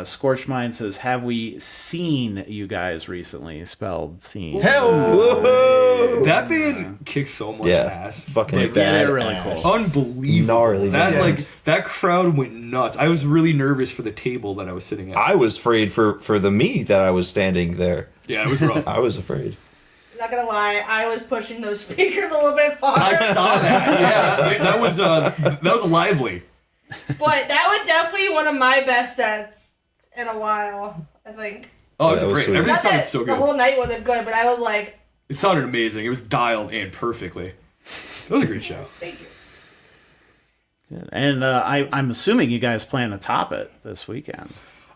Scorched Mind says, "Have we seen you guys recently?" Spelled seen. That band kicks so much Yeah. ass. Fucking Like, bad. they're really cool. Unbelievable. Gnarly That band. that crowd went nuts. I was really nervous for the table that I was sitting at. I was afraid for the me that I was standing there. Yeah, it was rough. I was afraid. Not gonna lie, I was pushing those speakers a little bit farther. I saw that. Yeah, that was lively. But that was definitely one of my best sets in a while, I think. Oh, it was that was great. sweet. Everything Not sounded that so the good. whole night wasn't good, but I was like, It sounded amazing. It was dialed in perfectly. It was a great show. thank you. Good. And I'm assuming you guys plan to top it this weekend.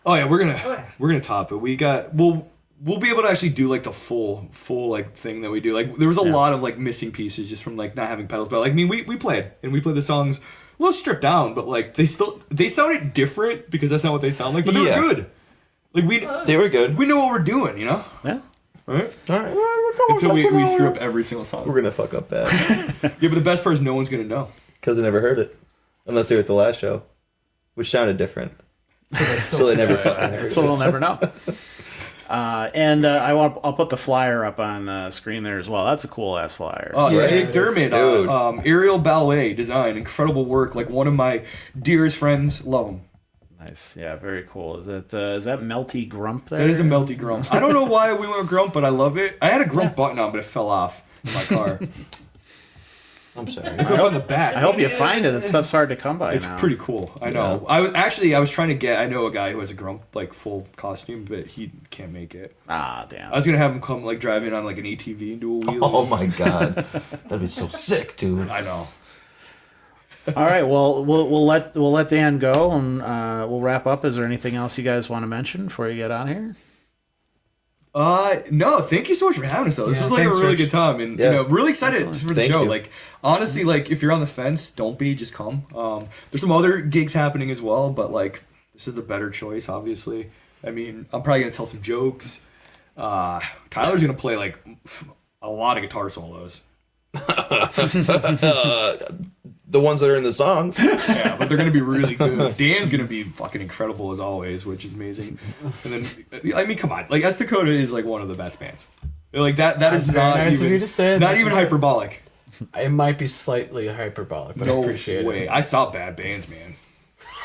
Oh yeah, we're gonna top it. We'll be able to actually do like the full like thing that we do. Like there was a lot of like missing pieces just from like not having pedals. But like I mean we played the songs a little stripped down, but like they sounded different because that's not what they sound like. But they were Yeah. good. Like They were good. we know what we're doing, you know? Yeah. Right? All right. Until we screw up every single song. We're gonna fuck up bad Yeah, but the best part is no one's gonna know. because I never heard it, unless they were at the last show, which sounded different. So they never fucking heard So it. we'll never know. I'll put the flyer up on the screen there as well. That's a cool ass flyer. Oh, Yeah, Jake it Dermott, is. Dude. aerial ballet design, incredible work. Like one of my dearest friends, love him. Nice. Yeah, very cool. Is that Melty Grump there? That is a melty grump. I don't know why we went grump, but I love it. I had a grump button on, but it fell off in my car. I'm sorry. It goes on the back. I hope you find it. That stuff's hard to come by It's now. pretty cool. I know. I was trying to get. I know a guy who has a grump like full costume, but he can't make it. Ah, damn. I was gonna have him come like drive in on like an ATV and do a wheel. Oh my god, that'd be so sick, dude. I know. All right. Well, we'll let Dan go and we'll wrap up. Is there anything else you guys want to mention before you get on here? No, thank you so much for having us though. This Yeah, was like a thanks, really Rich. good time, and Yeah. really excited for the Thank show. you. Like honestly, like if you're on the fence, don't be, just come. There's some other gigs happening as well, but like this is the better choice, obviously. I mean, I'm probably gonna tell some jokes. Tyler's gonna play like a lot of guitar solos. The ones that are in the songs. Yeah, but they're gonna be really good. Dan's gonna be fucking incredible as always, which is amazing. And then, I mean, come on, like Esta Coda is like one of the best bands. Like that is That's very not nice of even you to say. not That's even what- hyperbolic. It might be slightly hyperbolic, but I No appreciate way. it. I saw bad bands, man.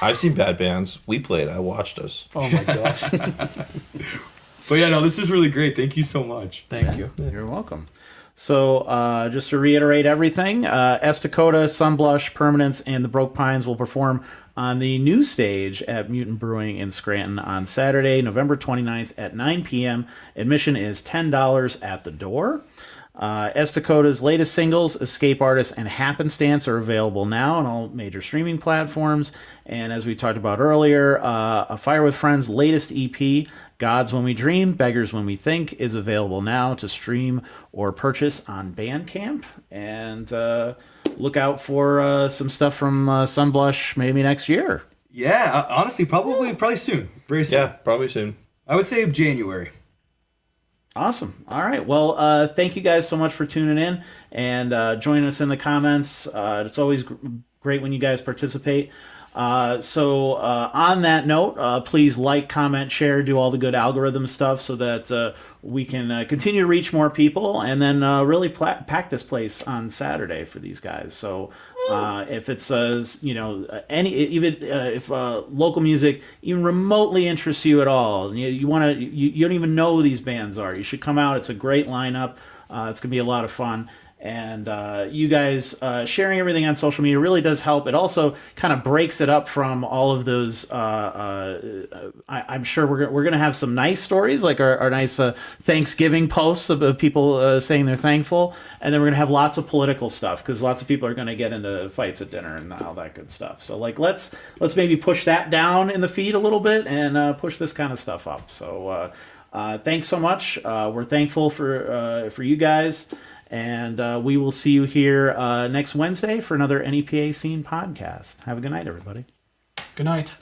I've seen bad bands. We played. I watched us. Oh my gosh. But yeah, no, this is really great. Thank you so much. Thank you. You're welcome. So just to reiterate everything, Esta Coda, Sunblush, Permanence, and the Broke Pines will perform on the new stage at Mutant Brewing in Scranton on Saturday, November 29th at 9 p.m. Admission is $10 at the door. Esta Coda's latest singles, Escape Artist and Happenstance, are available now on all major streaming platforms. And as we talked about earlier, A Fire with Friends' latest EP, Gods When We Dream, Beggars When We Think, is available now to stream or purchase on Bandcamp. And look out for some stuff from Sunblush maybe next year. Yeah, honestly, probably soon. Very soon. Yeah, probably soon. I would say January. Awesome. All right. Well, thank you guys so much for tuning in and joining us in the comments. It's always great when you guys participate. So on that note, please like, comment, share, do all the good algorithm stuff so that we can continue to reach more people and then really pack this place on Saturday for these guys. So if it's if local music even remotely interests you at all, you want to, you don't even know who these bands are, you should come out. It's a great lineup. It's gonna be a lot of fun. And you guys sharing everything on social media really does help. It also kind of breaks it up from all of those. I'm sure we're gonna have some nice stories, like our nice Thanksgiving posts of people saying they're thankful, and then we're gonna have lots of political stuff because lots of people are gonna get into fights at dinner and all that good stuff. So like let's maybe push that down in the feed a little bit and push this kind of stuff up. So thanks so much. We're thankful for you guys. And we will see you here next Wednesday for another NEPA Scene podcast. Have a good night, everybody. Good night.